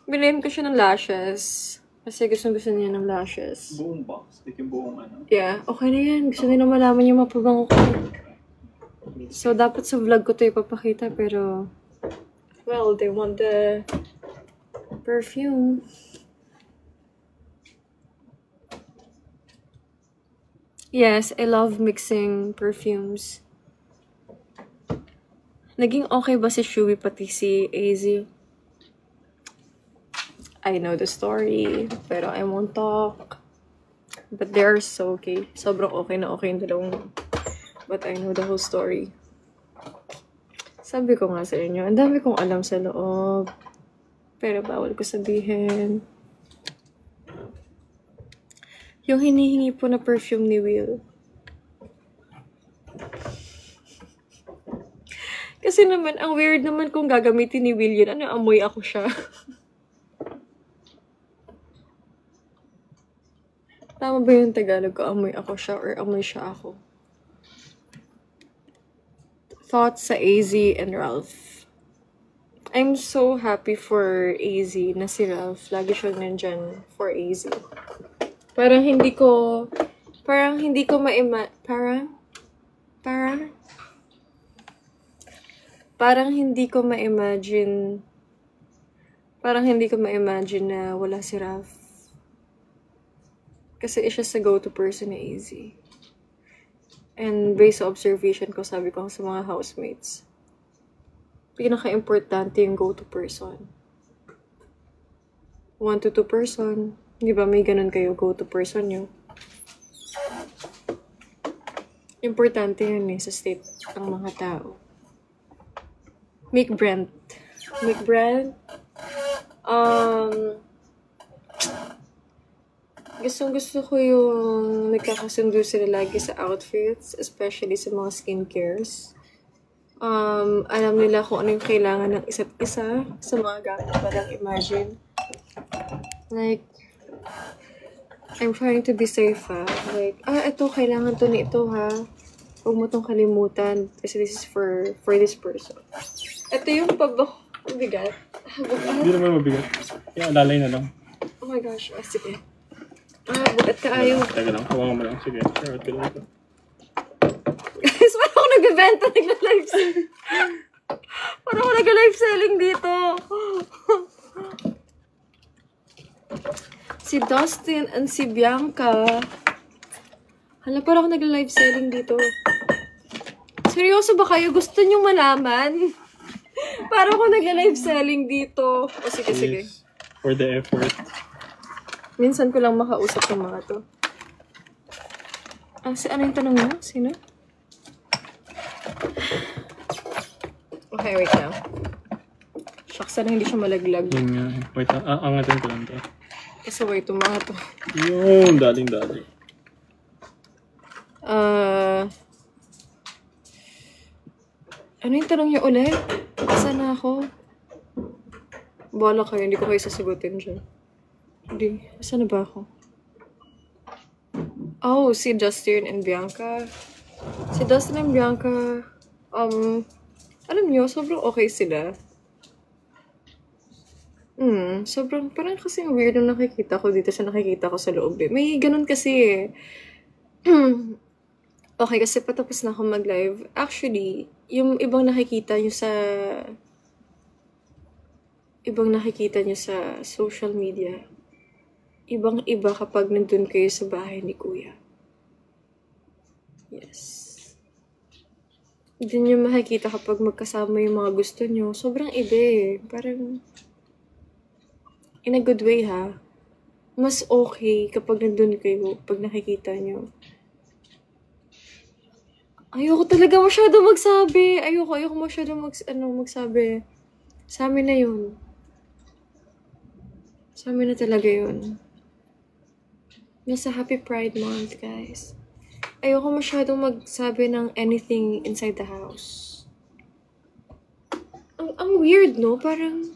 bilhin ko siya ng lashes. Kasi gusto niya ng lashes. Buong box. Like yung buong ano. Yeah, okay na yan. Gusto nila malaman yung mapabango ko. So, dapat sa vlog ko to ipapakita, pero, well, they want the perfume. Yes, I love mixing perfumes. Naging okay ba si Shuey pati si AZ? I know the story, pero I won't talk. But they're so okay. Sobrang okay na okay yung dalawang. But I know the whole story. Sabi ko nga sa inyo, ang dami kong alam sa loob. Pero bawal ko sabihin. Yung hinihingi po na perfume ni Will. Kasi naman, ang weird naman kung gagamitin ni Will yun. Ano, amoy ako siya. Tama ba yung Tagalog ko? Amoy ako siya or amoy siya ako? Thoughts sa AZ and Ralph. I'm so happy for AZ na si Ralph. Lagi siya nandyan for AZ. Parang hindi ko ma-imagine na wala si Ralph. Kasi siya sa go-to person ni AZ. And based sa observation ko, sabi ko sa mga housemates, pinaka-importante yung go-to person. 1 to 2 person. Di ba may ganun kayo, go-to person nyo? Importante yun sa state ng mga tao. Mick Brent, gustong-gusto ko yung nagkakasundo sila lagi sa outfits, especially sa mga skincares. Alam nila kung ano yung kailangan ng isa't isa sa mga gamit pa lang imagine. Like, I'm trying to be safe, ha. Like, ito, kailangan to nito, ha. Huwag mo tong kalimutan. Kasi this is for this person. Ito yung mabigat. Hindi naman mabigat. Yung alalay na lang. Oh my gosh. Sige. Bukat ka ayaw. Teka lang, hawakan mo lang. Sige, share ko lang ito. Guys, parang ako nagbibenta, nagla-live selling. Parang ako nagla-live selling dito. Si Dustin and si Bianca. Hala, parang ako nagla-live selling dito. Seryoso ba kayo? Gusto nyo malaman? Parang ako nagla-live selling dito. O sige, sige. For the effort. Minsan ko lang makausap ng mga to. Ano yung tanong mo? Sino? Okay, wait lang. Shucks, sana hindi siya malaglag. Yun nga. Wait, angatin ko lang to. Kasi wait, yung mga to. Yun, daling-daling. Ano yung tanong niyo ulit? Saan na ako? Bahala kayo, hindi ko kayo sasagutin dyan. Hindi, saan na ba ako? Oh, si Justin and Bianca. Si Dustin and Bianca, alam niyo, sobrang okay sila. Sobrang, parang kasi weird yung nakikita ko dito sa nakikita ko sa loob eh. May ganun kasi eh. Okay, kasi patapos na ako mag-live. Actually, yung ibang nakikita nyo sa social media, ibang-iba kapag nandun kayo sa bahay ni Kuya. Yes. Hindi nyo makikita kapag magkasama yung mga gusto nyo. Sobrang iba eh. Parang, in a good way ha. Mas okay kapag nandun kayo, pag nakikita nyo. Ayoko talaga masyado magsabi. Ayoko masyado magsabi. Sa amin na yun. Sa amin na talaga yun. Nasa Happy Pride Month, guys. Ayoko masyadong magsabi ng anything inside the house. Ang weird, no? Parang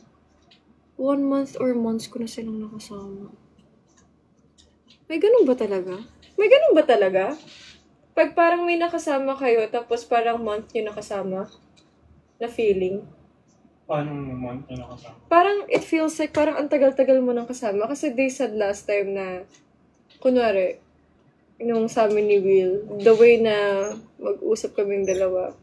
1 month or months ko na silang nakasama. May ganun ba talaga? Pag parang may nakasama kayo, tapos parang month nyo nakasama, na feeling. Paano month nyo nakasama? Parang, it feels like parang ang tagal-tagal mo nang kasama. Kasi they said last time na, kunwari, nung sa amin ni Will, the way na mag-usap kaming dalawa,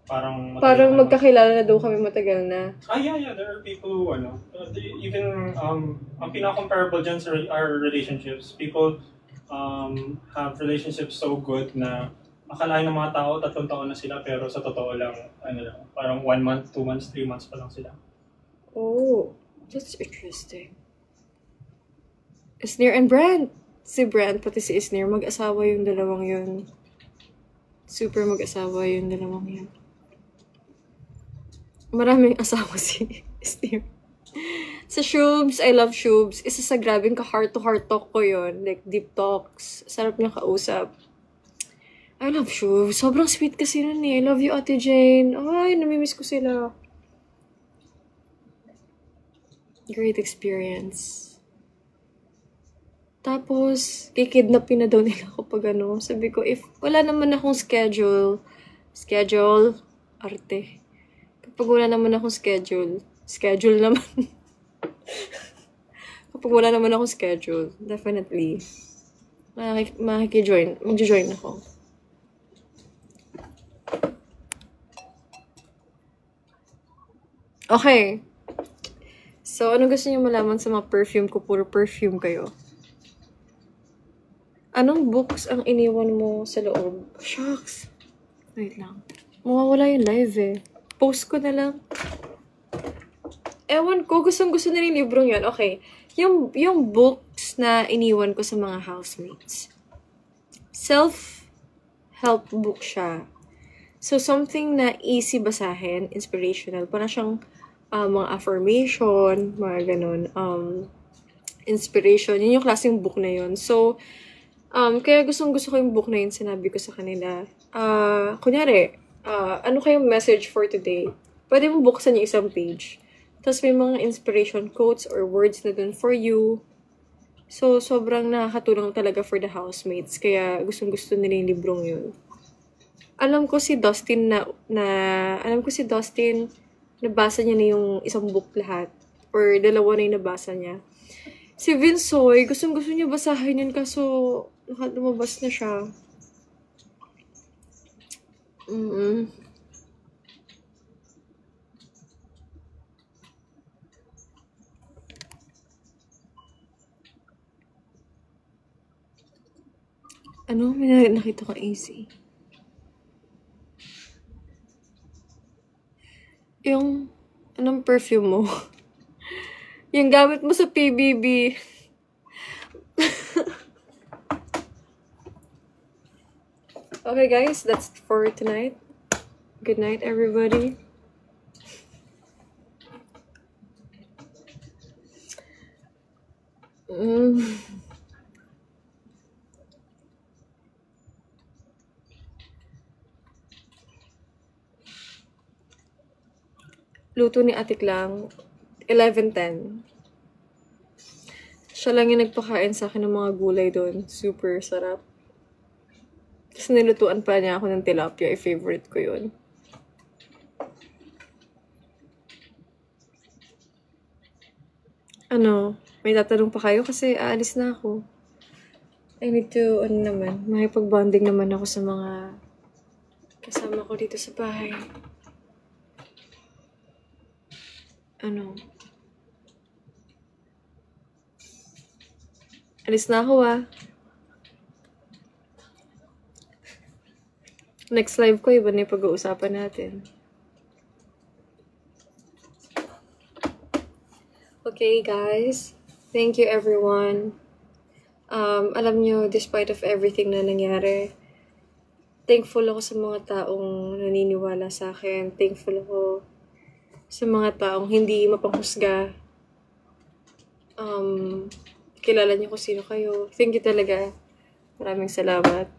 Parang parang magkakilala na daw kami matagal na. Yeah. There are people who, even, ang pinaka-comparable dyan sa our relationships, people have relationships so good na akalain ng mga tao, 3 taon na sila, pero sa totoo lang, parang 1 month, 2 months, 3 months pa lang sila. Oh, that's interesting. Isnir and Brent. Si Brent, pati si Isnir, mag-asawa yung dalawang yun. Super mag-asawa yung dalawang yun. Maraming asawa si Isnir. Sa Shubes, I love Shubes. Isa sa grabing ka-heart-to-heart talk ko yun. Like, deep talks. Sarap niya kausap. I love Shubes. Sobrang sweet kasi nun eh. I love you, Ate Jane. Ay, namimiss ko sila. Great experience. Tapos, kikidnapin na daw nila ako pag ano. Sabi ko, if wala naman akong schedule, arte. Kapag wala naman akong schedule naman. Kapag wala naman akong schedule, definitely, mag-join ako. Okay. So, ano gusto niyo malaman sa mga perfume ko? Puro perfume kayo. Anong books ang iniwan mo sa loob? Shucks. Wait lang. Mawawala yung live eh. Post ko na lang. Ewan ko, gustong-gusto na yung librong yun. Okay. Yung books na iniwan ko sa mga housemates. Self-help book siya. So, something na easy basahin, inspirational. Parang siyang mga affirmation, mga ganun. Inspiration. Yun yung klaseng book na yun. So, kaya gustong-gusto ko yung book na yun. Sinabi ko sa kanila. Kunyari, ano kayong message for today? Pwede mong buksan yung isang page. Tapos may mga inspiration quotes or words na dun for you. So, sobrang nakakatulong talaga for the housemates. Kaya gustong-gusto nila yung librong yun. Alam ko si Dustin nabasa niya na yung isang book lahat. Or dalawa na yung nabasa niya. Si Vinsoy, gustong-gusto niya basahin yun kaso lumabas na siya. Ano? May nakita ko easy. Yung, anong perfume mo? Yung gamit mo sa PBB. Okay guys, that's for tonight. Good night everybody. Luto ni Atik lang, 11:10. Siya lang yung nagpakain sa akin ng mga gulay doon. Super sarap. Tapos nilutuan pa niya ako ng tilapia. I-favorite ko yun. Ano? May tatanong pa kayo? Kasi aalis na ako. I need to, makipag-bonding naman ako sa mga kasama ko dito sa bahay. Alis na ako Next live ko, iba na yung pag-uusapan natin. Okay, guys. Thank you, everyone. Alam nyo, despite of everything na nangyari, thankful ako sa mga taong naniniwala sa akin. Thankful ako sa mga taong hindi mapanghusga. Kilala niyo kung sino kayo. Thank you talaga. Maraming salamat.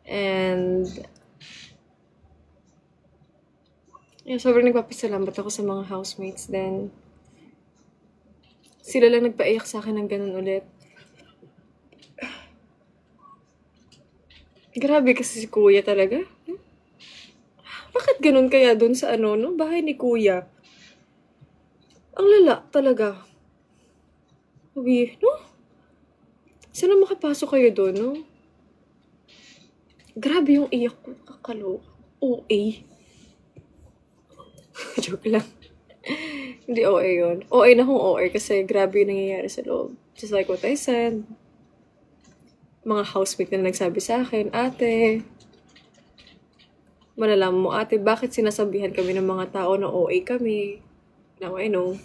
And sobrang nagpapasalamat ako sa mga housemates din. Sila lang nagpaiyak sa akin ng ganun ulit. Grabe kasi si kuya talaga. Bakit ganun kaya dun sa ano, no? Bahay ni kuya. Ang lala talaga. Sabi, no? Sana makapasok kayo doon, no? Grabe yung iyak ko. Kakaloka. OA. Joke lang. Hindi OA yun. OA na kung OA kasi grabe yung nangyayari sa loob. Just like what I said. Mga housemate na nagsabi sa akin, ate, malalaman mo ate, bakit sinasabihan kami ng mga tao na OA kami? Now I know.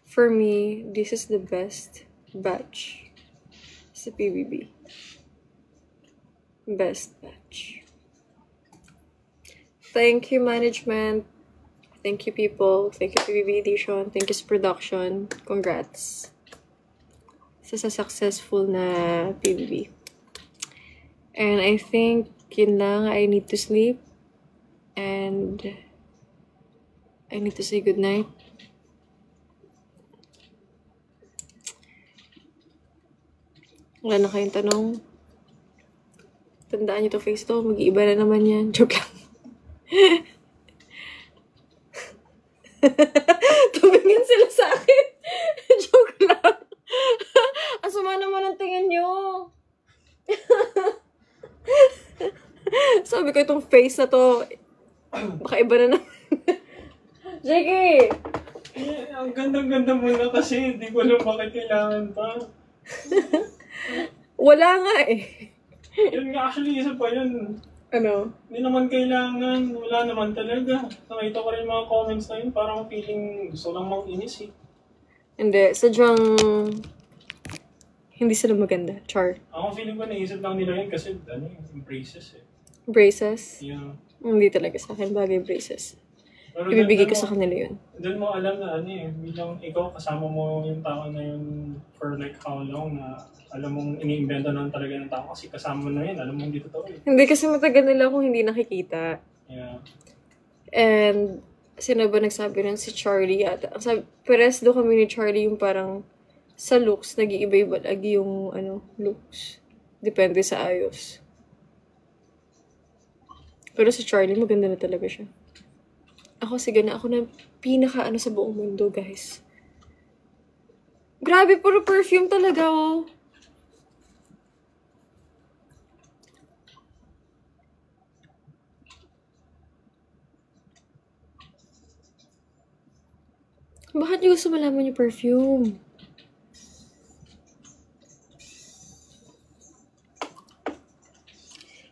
For me, this is the best batch sa PBB. Best batch. Thank you, management. Thank you, people. Thank you, PBB Edition. Thank you, production. Congrats sa successful na PBB. And I think yun lang. I need to sleep. And I need to say goodnight. Wala na kayong tanong. Tandaan nyo to face to. Mag-iiba na naman yan. Joke lang. Tumingin sila sa akin. Joke lang. Asama naman ang tingin nyo. Sabi ko itong face na to, baka iba na naman. Jake! Ang ganda-ganda mo na kasi. Hindi ko alam bakit kailangan pa. Wala nga eh. Yun nga, actually, isa pa yun. Ano? Hindi naman kailangan. Wala naman talaga. Nakita ko rin mga comments na yun. Parang feeling gusto lang mang-inis eh. Hindi. Sadyang hindi sila maganda. Char. Ako feeling ko naisip lang nila yun kasi ano yung braces eh. Braces? Yeah. Hindi talaga sa akin bagay braces. Pero Ibibigay ko sa kanila yun. Doon mo alam na ano eh, bilang ikaw kasama mo yung tao na yun for like how long na alam mong iniimbento na talaga ng tao kasi kasama mo na yun, alam mo hindi totoo eh. Hindi kasi matagal nila akong hindi nakikita. Yeah. And sino ba nagsabi nun? Si Charlie yata. Ang sabi, pares do kami ni Charlie yung parang sa looks, nag-iiba-iba lagi yung ano, looks. Depende sa ayos. Pero si Charlie, maganda na talaga siya. Ako, sige na, ako na pinaka-ano sa buong mundo, guys. Grabe, puro perfume talaga, oh. Bakit niyo gusto malaman yung perfume?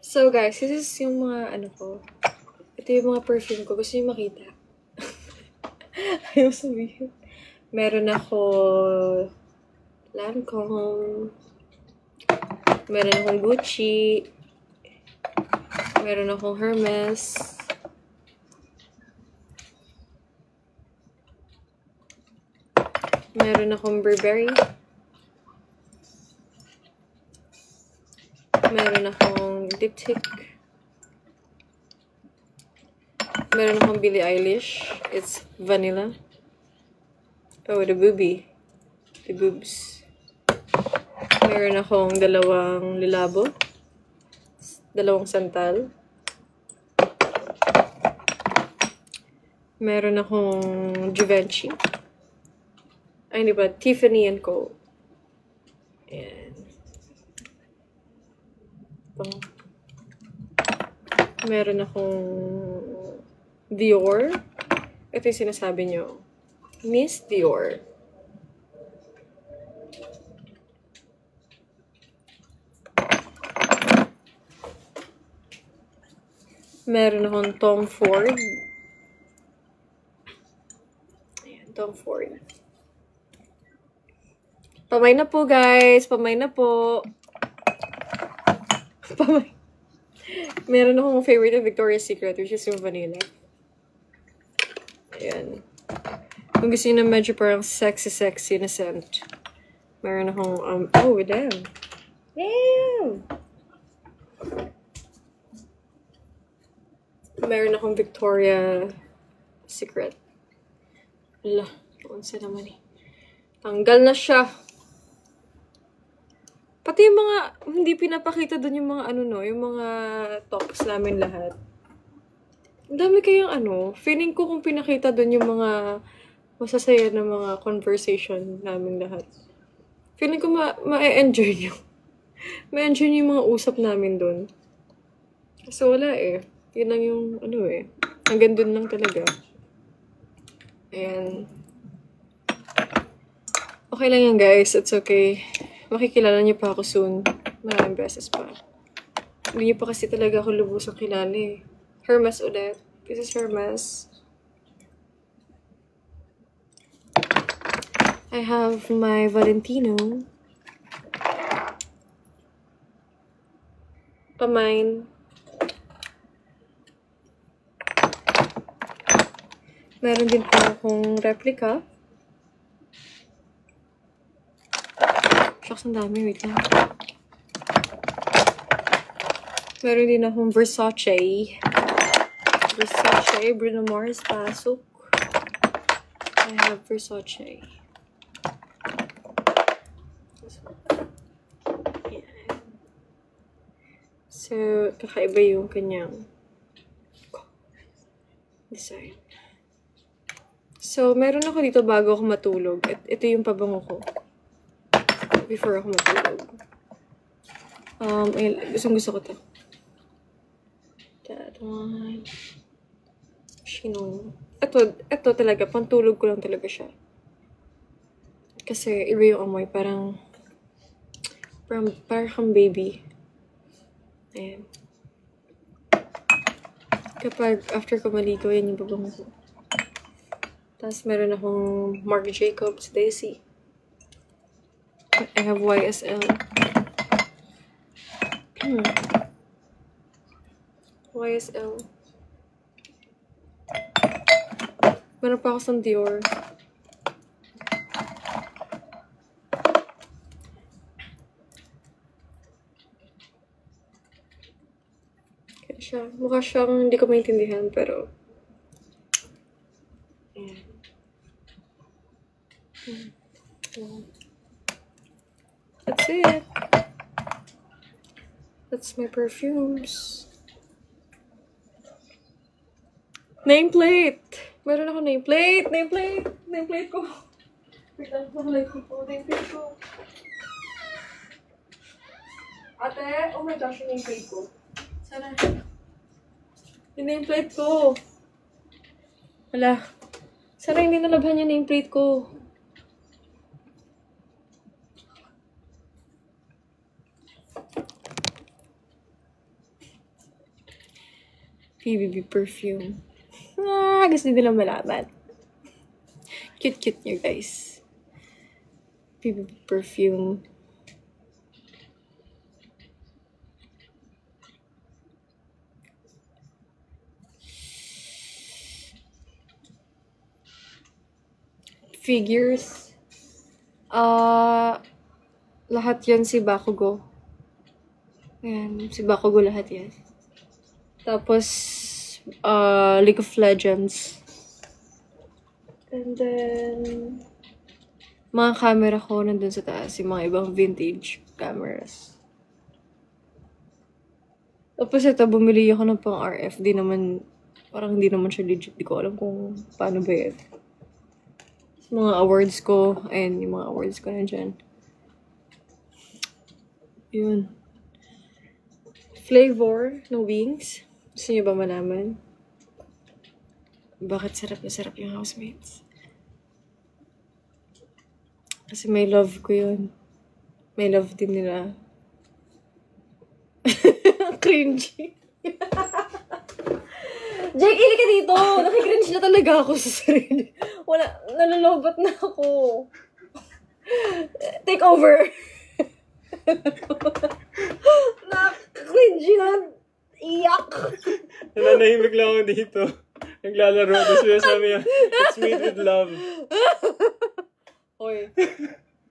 So, guys, this is yung mga, ano ko. Ito yung mga perfume ko. Gusto niyo makita? Ayaw sabihin. Meron ako Lancome. Meron akong Gucci. Meron akong Hermes. Meron akong Burberry. Meron akong Diptyque. Meron akong Billie Eilish. It's vanilla. Oh, the boobie. The boobs. Meron akong dalawang lilabo. Dalawang santal. Meron akong Givenchy. Ay, hindi ba? Tiffany & Co. Ayan. Meron akong Dior. Ito yung sinasabi nyo. Miss Dior. Meron akong Tom Ford. Ayan, Tom Ford. Pamay na po, guys. Pamay na po. Pamay. Meron akong favorite ng Victoria's Secret, which is yung vanilla. Ayan. Kung gusto nyo na medyo parang sexy na scent. Meron akong, oh, damn. Damn! Meron akong Victoria Secret. Wala. Unsa naman eh. Tanggal na siya. Pati yung mga, hindi pinapakita dun yung mga yung mga talks namin lahat. Ang dami kayang feeling ko kung pinakita dun yung mga masasaya na mga conversation namin lahat. Feeling ko ma-enjoy nyo. Ma-enjoy nyo yung mga usap namin dun. Kasi wala eh. Yun lang yung hanggang dun lang talaga. And okay lang yan guys. It's okay. Makikilala niyo pa ako soon. Maraming beses pa. Hindi niyo pa kasi talaga ako lubusang kilala eh. Hermes ulit. This is Hermes. I have my Valentino. Pamine. Meron din po akong replica. Shucks, ang dami. Wait lang. Meron din akong Versace. Bruno Mars pasok. I have Versace. Yan. So, kakaiba yung kanyang design. So, meron ako dito bago ako matulog. At ito yung pabango ko. Before ako matulog. Gusto ko to. That one. Ito talaga, pantulog ko lang talaga siya. Kasi iba yung amoy, parang kang baby. Ayan. Kapag after ko maligo, yan yung babango ko. Tapos meron akong Marc Jacobs Daisy. I have YSL. YSL. Meron pa ako sa Dior. Kaya siya. Mukha siyang hindi ko maintindihan, pero ayan. That's it. That's my perfumes. Nameplate! Meron ako nameplate! Nameplate ko! Wait lang, nameplate ko. Nameplate ko. Ate, oh my gosh, yung nameplate ko. Sana. Yung nameplate ko. Wala. Sana hindi nalabhan yung nameplate ko. PBB perfume. Gusto nila malaman. Cute nyo, guys. PBB perfume. Figures. Lahat yan si Bakugo. Ayan, si Bakugo lahat yan. Tapos, League of Legends. And then, mga camera ko nandun sa taas. Yung mga ibang vintage cameras. Tapos ito, bumili ako ng pang RF. Parang hindi naman siya legit. Di ko alam kung paano ba yun. Mga awards ko. Ayan, yung mga awards ko na dyan. Yun. Flavor ng wings. Gusto niyo ba malaman? Bakit sarap na sarap yung Housemates? Kasi may love ko yun. May love din nila. Cringy. Jake, ili ka dito! Nakikringe na talaga ako sa sarili. Wala, nalalobat na ako. Take over. Nakikringe na. Iyak! Nananahimik lang ako dito. Naglalaro. Tapos sabi niya, it's made with love. Oy.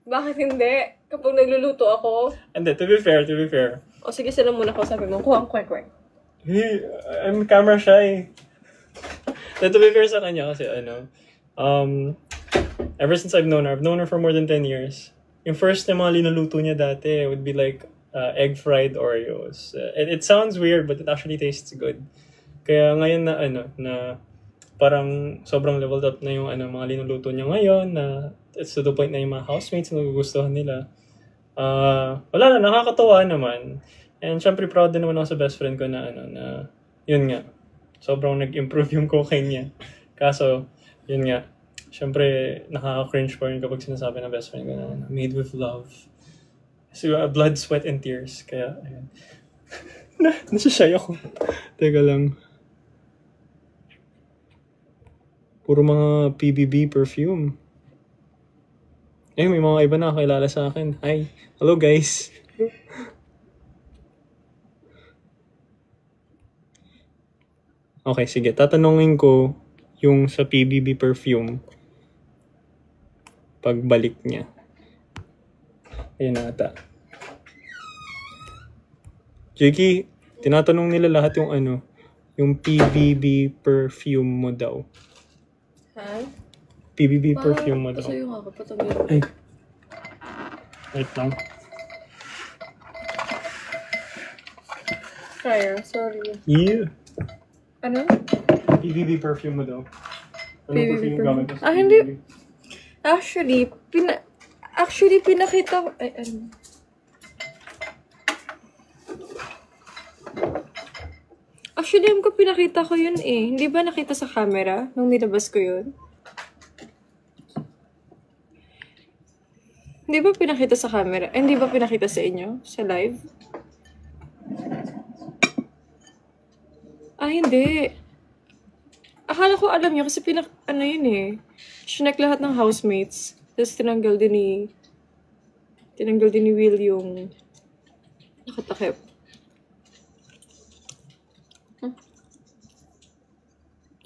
Bakit hindi? Kapag nagluluto ako. Hindi, to be fair. O sige, sila muna ko sabi mo. Kuha ang kwek-kwek. Hey, I'm camera shy. To be fair sa kanya kasi ever since I've known her for more than 10 years. Yung first na mga linuluto niya dati would be like egg fried Oreos. It sounds weird but it actually tastes good. Kaya ngayon na parang sobrang leveled up na yung mga linuluto niya ngayon na it's to the point na yung mga housemates na nagugustuhan nila. Wala na, nakakatawa naman. And syempre proud din naman ako sa best friend ko na na yun nga. Sobrang nag-improve yung cocaine niya. Kaso, yun nga. Syempre, nakaka-cringe pa rin kapag sinasabi ng best friend ko na made with love. So, blood, sweat, and tears. Kaya, ayun. Nasashay ako. Teka lang. Puro mga PBB perfume. May mga iba na kakilala sa akin. Hi. Hello, guys. Okay, sige. Tatanungin ko yung sa PBB perfume pagbalik niya. Ayun na ata. Jakey, tinatanong nila lahat yung yung PBB perfume mo daw. Ha? PBB perfume mo daw. Pasuyo nga ako, patanggal. Ay. Wait lang. Kaya, sorry. Yeah. Ano? PBB perfume mo daw. Ano PBB perfume gamit mo sa Ah, hindi. PBB? Actually, pinakita ko, Actually, pinakita ko yun eh. Hindi ba nakita sa camera nung nilabas ko yun? Hindi ba pinakita sa camera? Hindi ba pinakita sa inyo? Sa live? Hindi. Akala ko alam niyo kasi yun eh. Shinek lahat ng housemates. Tapos tinanggal din ni Will yung nakatakip.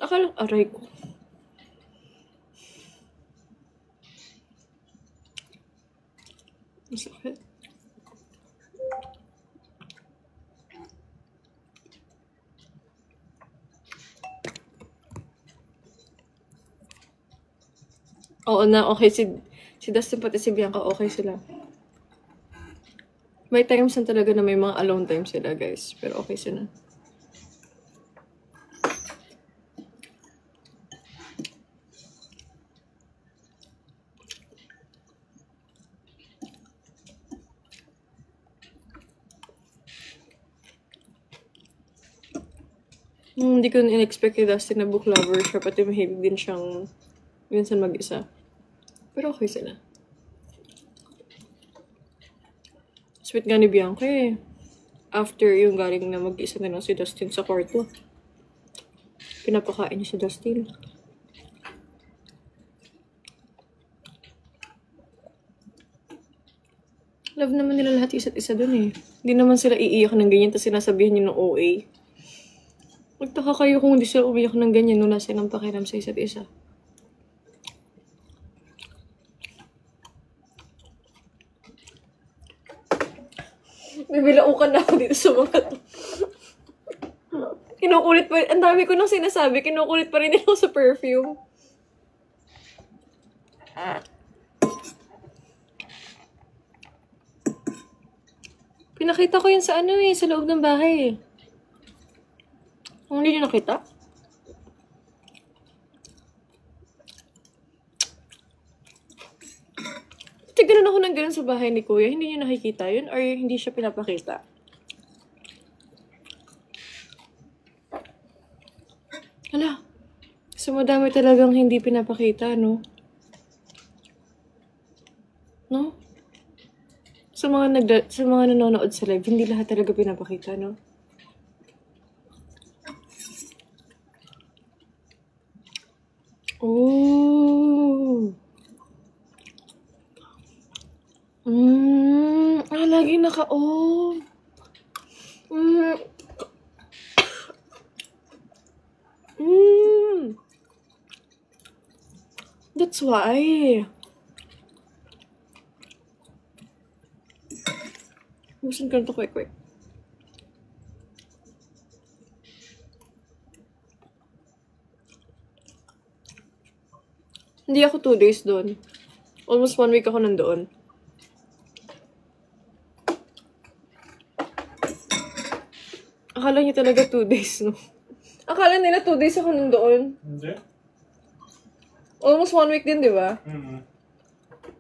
Akala, aray ko. Masakit. Oo na, okay. Si Dustin pati si Bianca, okay sila. May times na talaga na may mga alone time sila, guys. Pero okay sila. Hindi ko in-expect kay Dustin na book lover siya, pati mahilig din siyang minsan mag-isa. Pero okay sila. Sweet nga ni Bianca eh. After yung galing na mag-isa na lang si Dustin sa kwarto. Pinapakain niya si Dustin. Love naman nila lahat isa't isa dun eh. Hindi naman sila iiyak ng ganyan tapos sinasabihan niyo ng OA. Magtaka kayo kung hindi sila umiyak ng ganyan nung nasa ng pakiram sa isa't isa. Bibilaukan na ako dito sa mga to. Kinukulit pa rin. Ang dami ko nang sinasabi, kinukulit pa rin nila ako sa perfume. Pinakita ko yun sa sa loob ng bahay. Hindi niyo nakita? Tignan ako ng ganun sa bahay ni Kuya. Hindi niyo nakikita yun? Or hindi siya pinapakita? Hala. So, madami talagang hindi pinapakita, no? No? Sa mga nanonood sa live, hindi lahat talaga pinapakita, no? Oh. Lagi naka-on. That's why. Busin ko na ito quick. Hindi ako 2 days doon. Almost 1 week ako nandoon. Akala niyo talaga 2 days, no? Akala nila 2 days ako nandoon. Hindi. Almost 1 week din, di ba?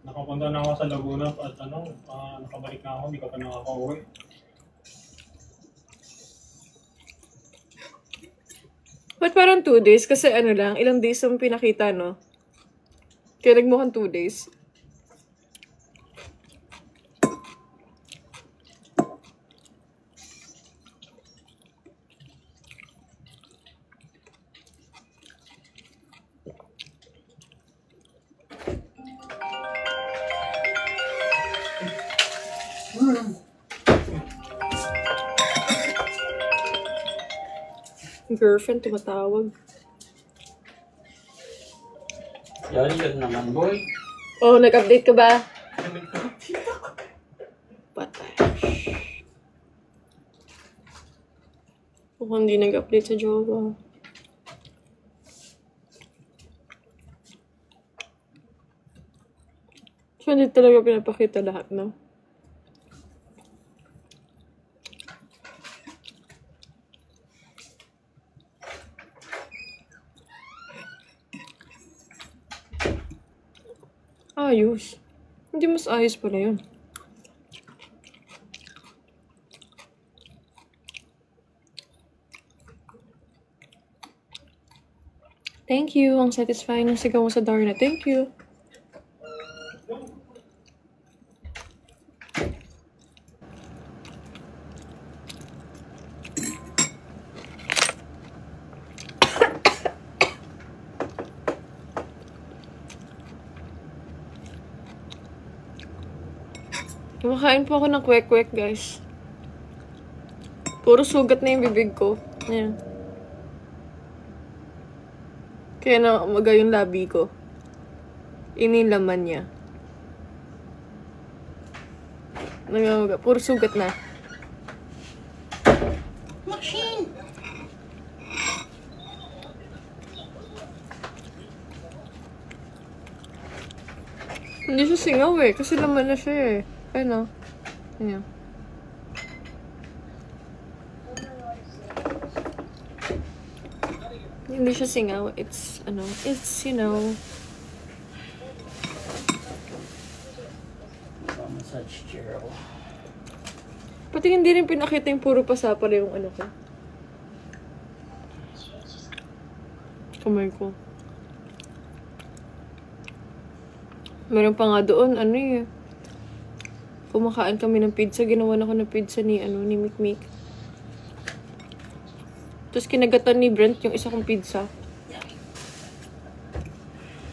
Nakapunta na ako sa Laguna at nakabalik na ako, hindi ka pa nakaka-uwi. But parang 2 days? Kasi ano lang, ilang days ang pinakita, no? Kaya nagmukhang 2 days. Girlfriend tumatawag. Yari yun naman, boy. Oh, nag-update ka ba? Patay. Mukhang hindi nag-update sa jowa. So, hindi talaga pinapakita lahat, no? Ayos. Hindi mas ayos pala yun. Thank you. Ang satisfying ng sigaw mo sa Darna. Thank you. Kumakain po ako ng kwek-kwek, guys. Puro sugat na yung bibig ko. Ayan. Kaya naumaga yung labi ko. Inilaman niya. Nangangaga. Puro sugat na. Machine! Hindi siya singaw eh. Kasi laman na siya eh. Ano? Ayan. Hindi siya singaw. It's, you know. Massage chair ako. Pati hindi rin pinakita yung puro pasa pala yung ano ko. Kamay ko. Meron pa nga doon, ano eh. Kumakain kami ng pizza. Ginawa na ko ng pizza ni Mikmik. Tapos kinagatan ni Brent yung isa kong pizza.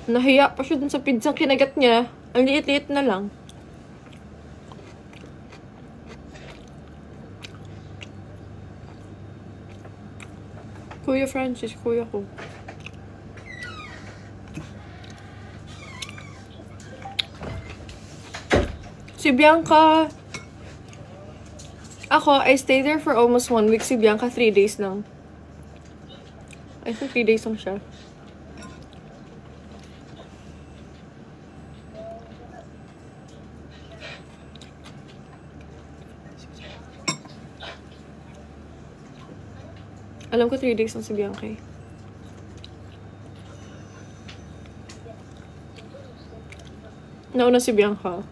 Nahiya pa siya dun sa pizza kinagat niya. Ang liit-liit na lang. Kuya Francis, kuya ko. Si Bianca, ako, I stayed there for almost 1 week. Si Bianca, 3 days lang. I think 3 days lang siya. Alam ko 3 days lang si Bianca eh. Nauna si Bianca.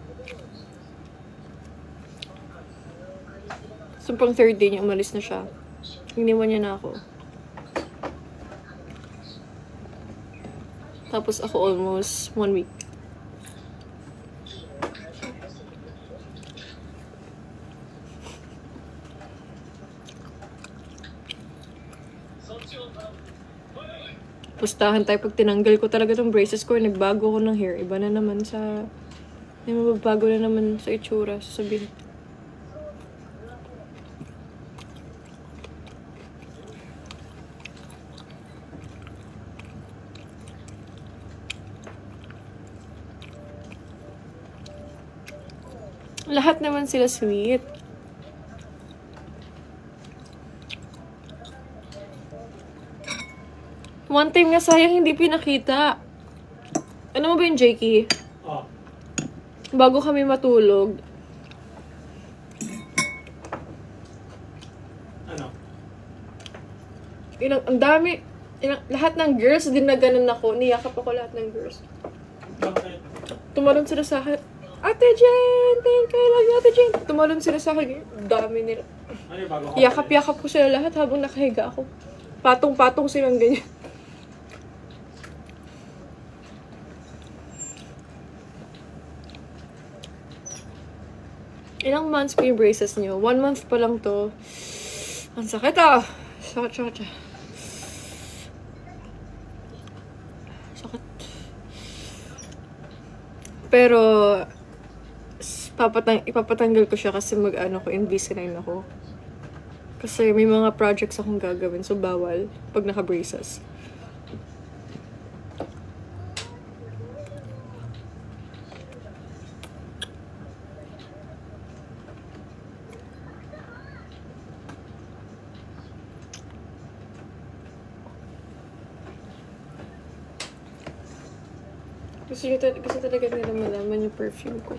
So, pang 3rd day niya, umalis na siya. Iniwan niya na ako. Tapos ako almost 1 week. Pustahan tayo pag tinanggal ko talaga tong braces ko. Nagbago ko ng hair. Iba na naman sa... May mababago na naman sa itsura. Sasabihin. Lahat naman sila sweet. One time nga sayang hindi pinakita. Ano mo ba yung Jakey? Oh. Bago kami matulog, Ano? ang dami, lahat ng girls din na ganun ako. Niyakap ako lahat ng girls. Bakit? Tumalon sila sa akin. Ate Jen! Thank you, love you, Ate Jen! Tumalon sila sa akin. Dami nila. Ano yung bago ka? Yakap-yakap ko sila lahat habang nakahiga ako. Patong-patong silang ganyan. Ilang months pa yung braces nyo? 1 month pa lang to. Ang sakit ah! Sakit. Sakit. Pero, ipapatanggal ko siya kasi mag-ano ko, Invisalign ako. Kasi may mga projects akong gagawin, so bawal pag naka-braces. Gusto talaga nila malaman yung perfume ko.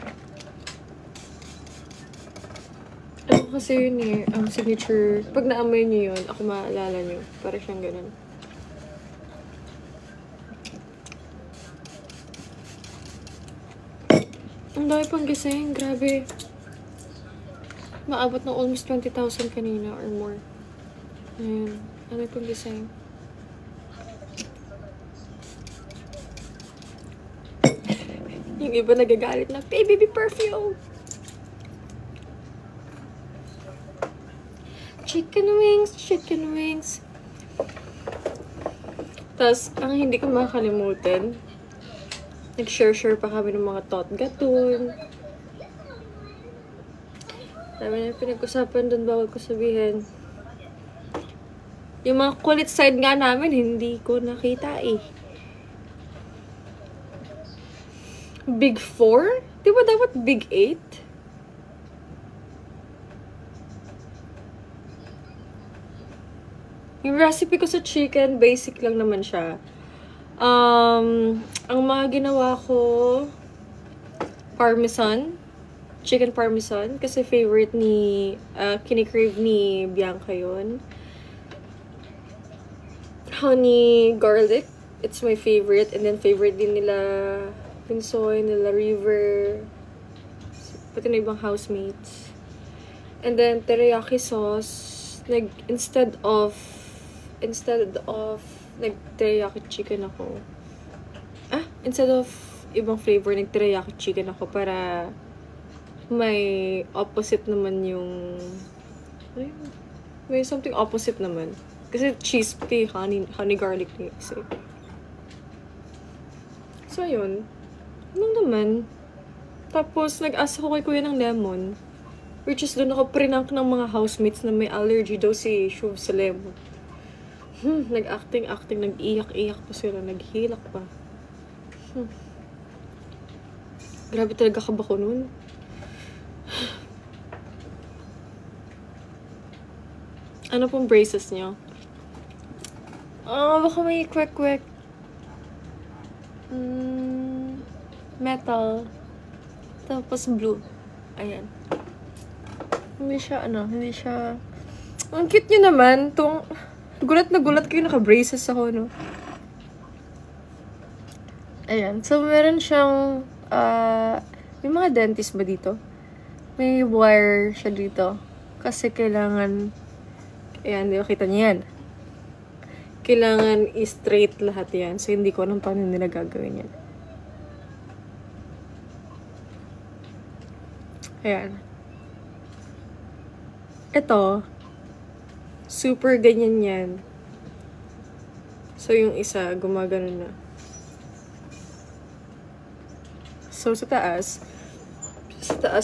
Ano kasi yun eh, ang signature. Pag naamoy niyo yun, ako maalala niyo. Para siyang ganun. Ang dami pang gising, grabe. Maabot ng almost 20,000 kanina or more. Ayan, ang dami pang gising. Yung iba nagagalit na, baby perfume! Chicken wings. Tapos, ang hindi ko makakalimutan, nag-share pa kami ng mga tot gatun. Dami na pinag-usapan doon, bawal ko sabihin. Yung mga kulit side nga namin, hindi ko nakita eh. Big 4? Di ba dapat Big 8? Yung recipe ko sa chicken, basic lang naman siya. Ang mga ginawa ko, parmesan. Chicken parmesan. Kasi favorite ni, kinikrave ni Bianca yun. Honey garlic. It's my favorite. And then favorite din nila Pinsoy, nila River, pati na ibang housemates. And then, teriyaki sauce. Instead of nag-teriyaki chicken ako. Instead of ibang flavor, nag-teriyaki chicken ako para may opposite naman yung, may something opposite naman. Kasi cheese pati, honey garlic na kasi. So, yun. Anong naman? Tapos, nag-asa ko kay kuya ng lemon. Which is, doon ako prinank ng mga housemates na may allergy daw si Shuv sa lemon. Nag-acting, nag-iyak-iyak pa sila, naghilak pa. Grabe talaga kaba ko nun. Ano pong braces niyo? Baka may kwek-kwek. Metal. Tapos blue. Ayan. Hindi siya. Ang cute niya naman. Gulat na gulat kayo naka-braces ako, no? Ayan. So, meron siyang, may mga dentist ba dito? May wire siya dito. Kasi kailangan, ayan, di ba kita niya yan? Kailangan i-straight lahat yan. So, hindi ko alam paano nila gagawin yan. Ayan. Ito, super ganyan yan. So, yung isa, gumagano na. So, sa taas,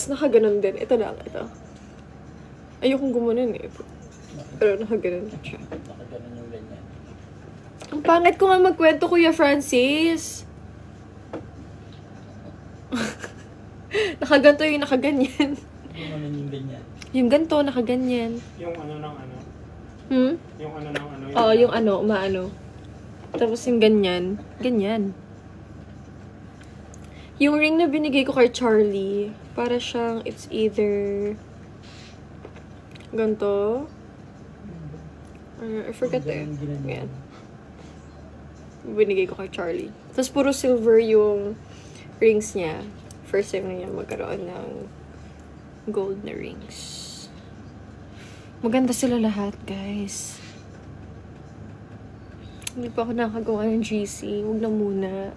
nakaganon din. Ito lang, ito. Ayokong gumanon eh. Pero nakaganon siya. Nakaganon yung ganyan. Ang pangit ko nga magkwento, Kuya Francis. Nakaganto yung nakaganyan. Gumanon yung ganyan. Yung ganto, nakaganyan. Yung ano ng ano? Yung ano ng ano? Oo, yung ano, umaano. Tapos yung ganyan. Ganyan. Yung ring na binigay ko kay Charlie, para siyang, it's either ganito. I forget eh. Yan. Binigay ko kay Charlie. Tapos puro silver yung rings niya. First time na niya magkaroon ng gold na rings. Maganda sila lahat, guys. Hindi pa ako nakagawa ng GC. Huwag na muna.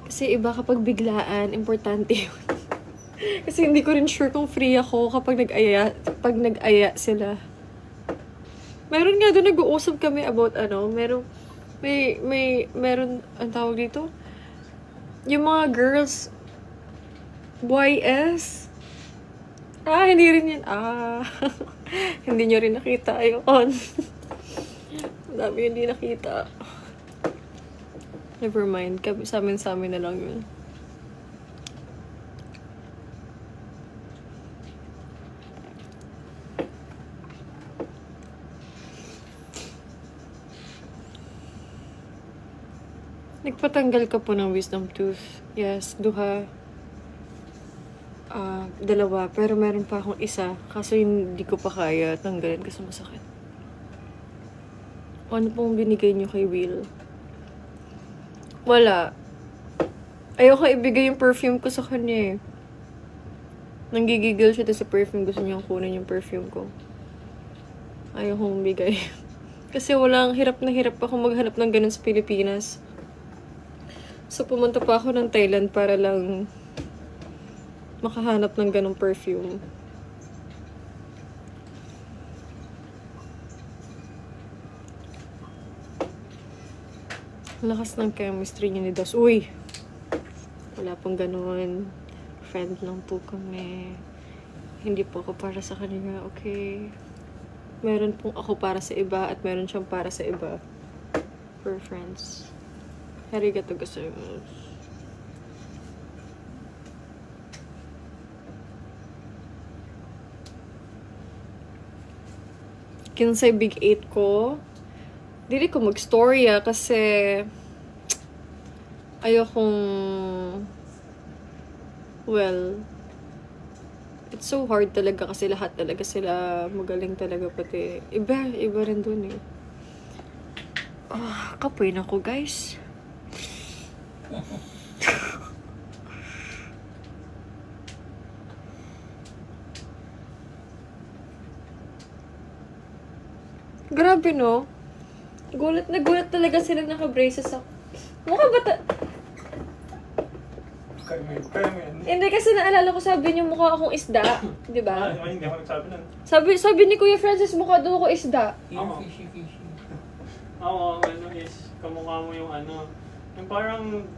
Kasi iba kapag biglaan, importante yun. Kasi hindi ko rin sure kung free ako kapag nag-aya sila. Meron nga doon nag-uusap kami about meron, ang tawag dito? Yung mga girls, YS. Hindi rin yun. Hindi nyo rin nakita. Ayun. Ang dami hindi nakita. Never mind. Sa amin na lang yun. Nagpatanggal ka po ng wisdom tooth. Yes, duha. Dalawa. Pero meron pa akong isa. Kaso hindi ko pa kaya tanggalin kasi masakit. Ano pong binigay niyo kay Will? Wala. Ayoko ibigay yung perfume ko sa kanya eh. Nanggigigil siya sa perfume. Gusto niyang kunin yung perfume ko. Ayoko bigay. Kasi hirap na hirap ako maghanap ng ganun sa Pilipinas. So, pumunta pa ako ng Thailand para lang makahanap ng ganung perfume. Lakas ng chemistry niya ni Das. Uy! Wala pong ganun. Friend lang po kami. Hindi po ako para sa kanila, okay? Meron pong ako para sa iba at meron siyang para sa iba. We're friends. Arigatou gozaimasu. Kinsay big 8 ko. Dili ko mag-storya kasi ayokong it's so hard talaga kasi lahat talaga sila magaling talaga pati. Iba rin dun eh. Kapoy na ko guys. Grabe no? Gulat na gulat talaga sila naka-braces ako. Mukha ba Kaya mo yun. Hindi kasi naalala ko sabi niyo mukha akong isda. Di ba? Hindi ako nagsabi nun. Sabi ni Kuya Francis mukha daw ako isda. Fishy. Oo, kamukha mo yung yung parang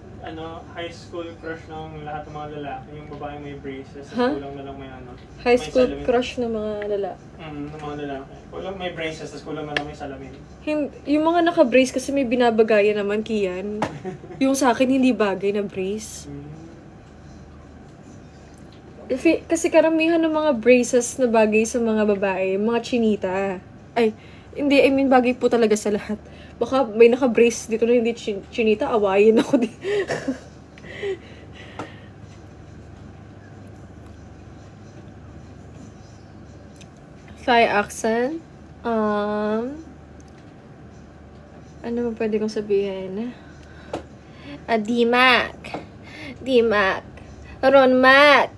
high school crush ng lahat ng mga lalaki, yung babaeng may braces, tapos kulang na lang may High may school salamin. crush ng mga lalaki. Ng mga lalaki. Kulang may braces, tapos kulang na lang may salamin. Yung mga naka-brace kasi may binabagayan naman, Kian. Yung sa akin, hindi bagay na brace. Kasi karamihan ng mga braces na bagay sa mga babae, mga chinita. Hindi, I mean, bagay po talaga sa lahat. Baka may naka-brace dito na hindi chinita, awayin ako din. Thai accent. Ano ba pwede kong sabihin? Dimac. Ronmac.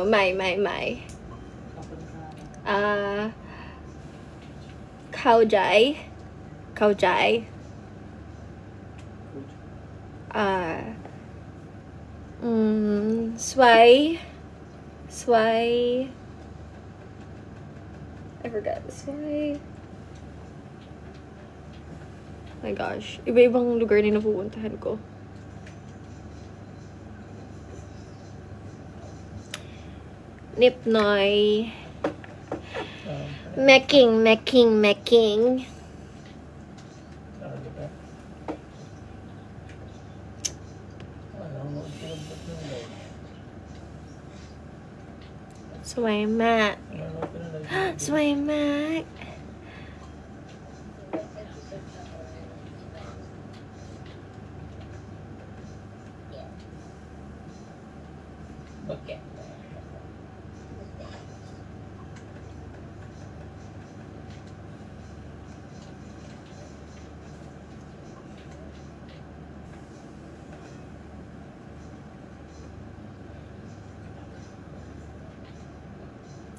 Mai. Kaujai. Sway. I forgot. Sway. My gosh. Iba-ibang lugar na napupuntahan ko. Nipnoy. Making. Sway mat. Swaymak! Okay.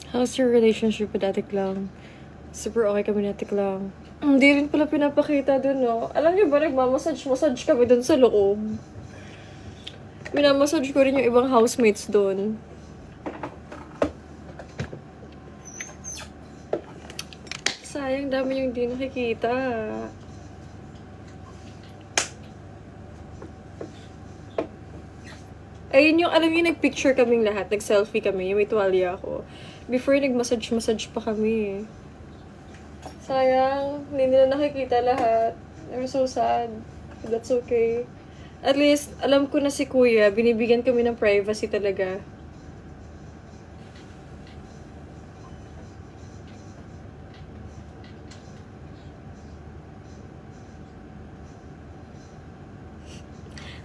How's your relationship with Ate Klang? Super okay kami ni Ate Klang. Hindi rin pala pinapakita dun, no? Alam niyo ba, nagmamassage kami dun sa loob. Minamassage ko rin yung ibang housemates dun. Sayang, dami yung di nakikita. Ayun yung, alam niyo, nagpicture kaming lahat. Nag-selfie kami. Yung may tuwalya ako. Before, nag-massage pa kami. Sayang, hindi nila nakikita lahat. I'm so sad. That's okay. At least, alam ko na si Kuya, binibigyan kami ng privacy talaga.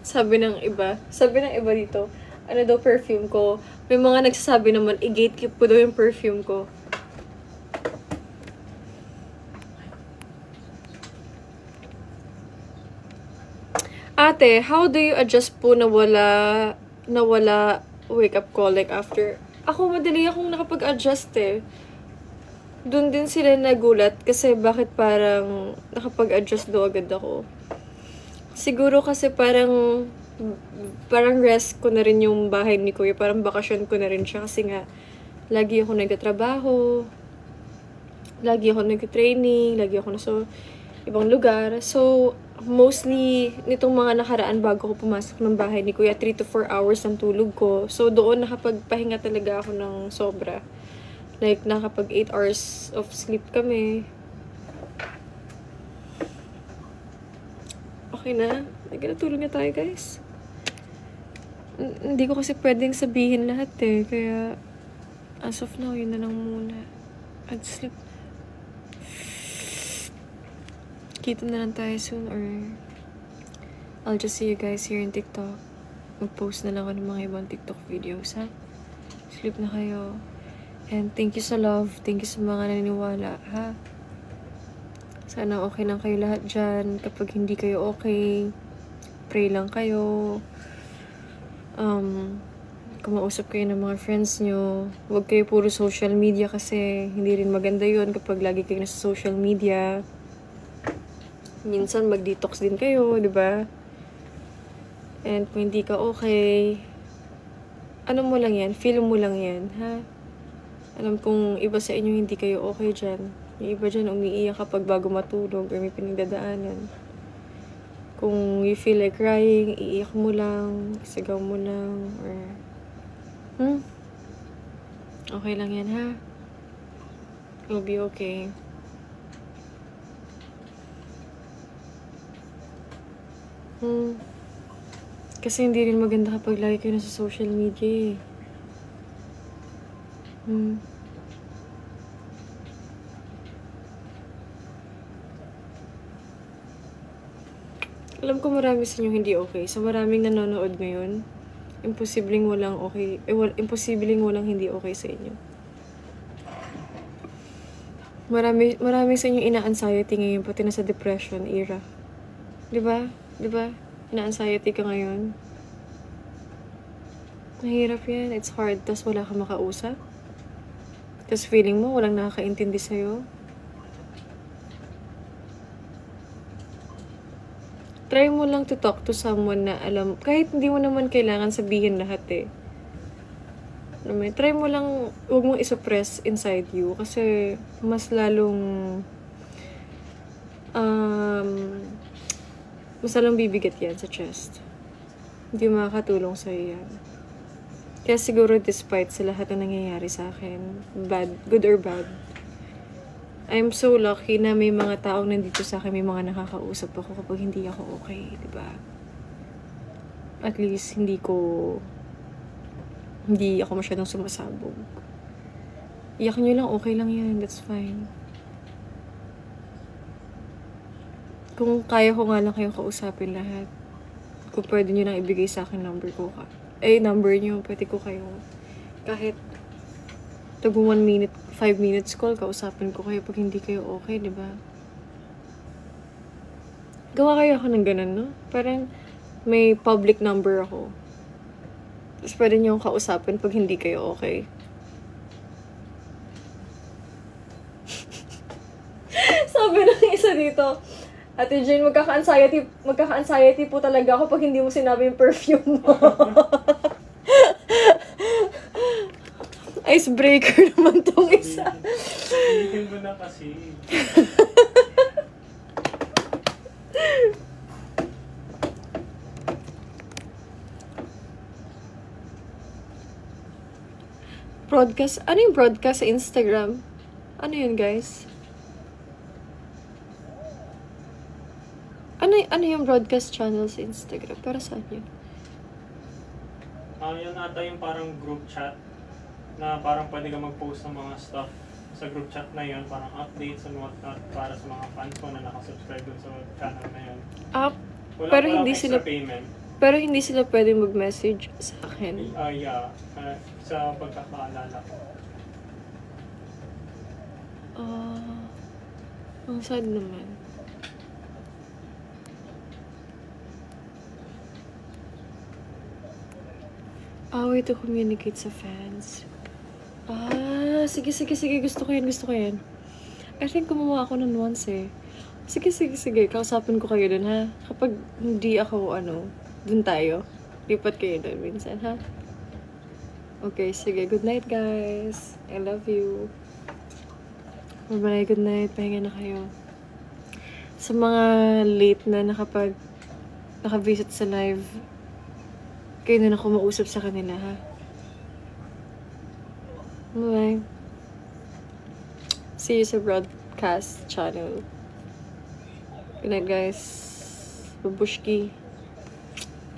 Sabi ng iba dito, ano daw perfume ko. May mga nagsasabi naman, i-gatekeep ko daw yung perfume ko. Ate, how do you adjust po na wala wake up call like after? Ako, madali akong nakapag-adjust eh. Doon din sila nagulat kasi bakit parang nakapag-adjust daw agad ako. Siguro kasi parang rest ko na rin yung bahay ni Kuya. Parang bakasyon ko na rin siya kasi nga lagi ako nagtatrabaho, lagi ako nag-training, lagi ako nasa ibang lugar. So, mostly, nitong mga nakaraan bago ko pumasok ng bahay ni Kuya, 3 to 4 hours ang tulog ko. So, doon nakapagpahinga talaga ako ng sobra. Like, nakapag 8 hours of sleep kami. Okay na? Nagkatulog na tayo, guys. Hindi ko kasi pwedeng sabihin lahat eh. Kaya, as of now, yun na lang muna. I'd sleep. Kita na lang tayo soon or I'll just see you guys here in TikTok. Mag-post na lang ako ng mga ibang TikTok videos, ha? Sleep na kayo. And thank you sa love. Thank you sa mga naniniwala, ha? Sana okay lang kayo lahat dyan. Kapag hindi kayo okay, pray lang kayo. Kung mausap kayo ng mga friends nyo, huwag kayo puro social media kasi hindi rin maganda yun kapag lagi kayo nasa social media. Minsan mag-detox din kayo, di ba? And kung hindi ka okay, ano mo lang yan, feel mo lang yan, ha? Alam kong iba sa inyo hindi kayo okay dyan. Yung iba dyan umiiyak kapag bago matulog or may pinagdadaanan. Kung you feel like crying, iiyak mo lang, isigaw mo lang, or okay lang yan, ha? You'll be okay. Kasi hindi rin maganda kapag lagi kayo nasa social media eh. Alam ko marami sa inyo hindi okay. Sa maraming nanonood ngayon, imposibleng walang okay, imposibleng walang hindi okay sa inyo. Marami sa inyo ina-anxiety ngayon, pati na sa depression era. Diba? Ina-anxiety ka ngayon. Mahirap yan. It's hard. Tas wala kang makausap. Tas feeling mo walang nakakaintindi sa'yo. Try mo lang to talk to someone na alam, kahit hindi mo naman kailangan sabihin lahat eh. Try mo lang, huwag mong isuppress inside you kasi mas lalong bibigat yan sa chest. Hindi makakatulong sa'yo yan. Kaya siguro despite sa lahat na nangyayari sa akin, good or bad, I'm so lucky na may mga taong nandito sa akin, may mga nakakausap ako kapag hindi ako okay, diba? At least, hindi ako masyadong sumasabog. Iyak nyo lang, okay lang yan. That's fine. Kung kaya ko nga lang kayo kausapin lahat. Kung pwede nyo lang ibigay sa akin number ko ka. Number nyo, pwede ko kayo. Kahit tag 1 minute, 5 minutes call, kausapin ko kayo pag hindi kayo okay, di ba? Gawa kayo ako ng ganun, no? Parang may public number ako. Tapos pwede nyo akong kausapin pag hindi kayo okay. Sabi ng isa dito, Ate Jane, magkaka-anxiety po talaga ako pag hindi mo sinabi yung perfume mo. Icebreaker naman tong isa. Hindi ko na kasi. Broadcast? Ano yung broadcast sa Instagram? Ano yun, guys? Ano yung broadcast channel sa Instagram? Para saan yun? Yan ata yung parang group chat na parang pwede ka mag-post ng mga stuff sa group chat na yun, parang updates and whatnot para sa mga fans mo na nakasubscribe dun sa channel na yun. Pero hindi extra sila payment. Pero hindi sila pwedeng mag-message sa akin. Yeah. Sa pagkakaalala ko. Ang sad naman. Way to communicate sa fans. Sige. Gusto ko yan. I think gumawa ako nun once eh. Sige. Kausapin ko kayo dun, ha? Kapag hindi ako, dun tayo. Lipat kayo dun minsan, ha? Okay, sige. Good night, guys. I love you. Bye-bye. Good night. Pahinga na kayo. Sa mga late na naka-visit sa live, kayo na ako mausap sa kanila, ha? Bye. See you sa broadcast channel. Good night, guys. Babushki.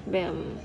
Bam.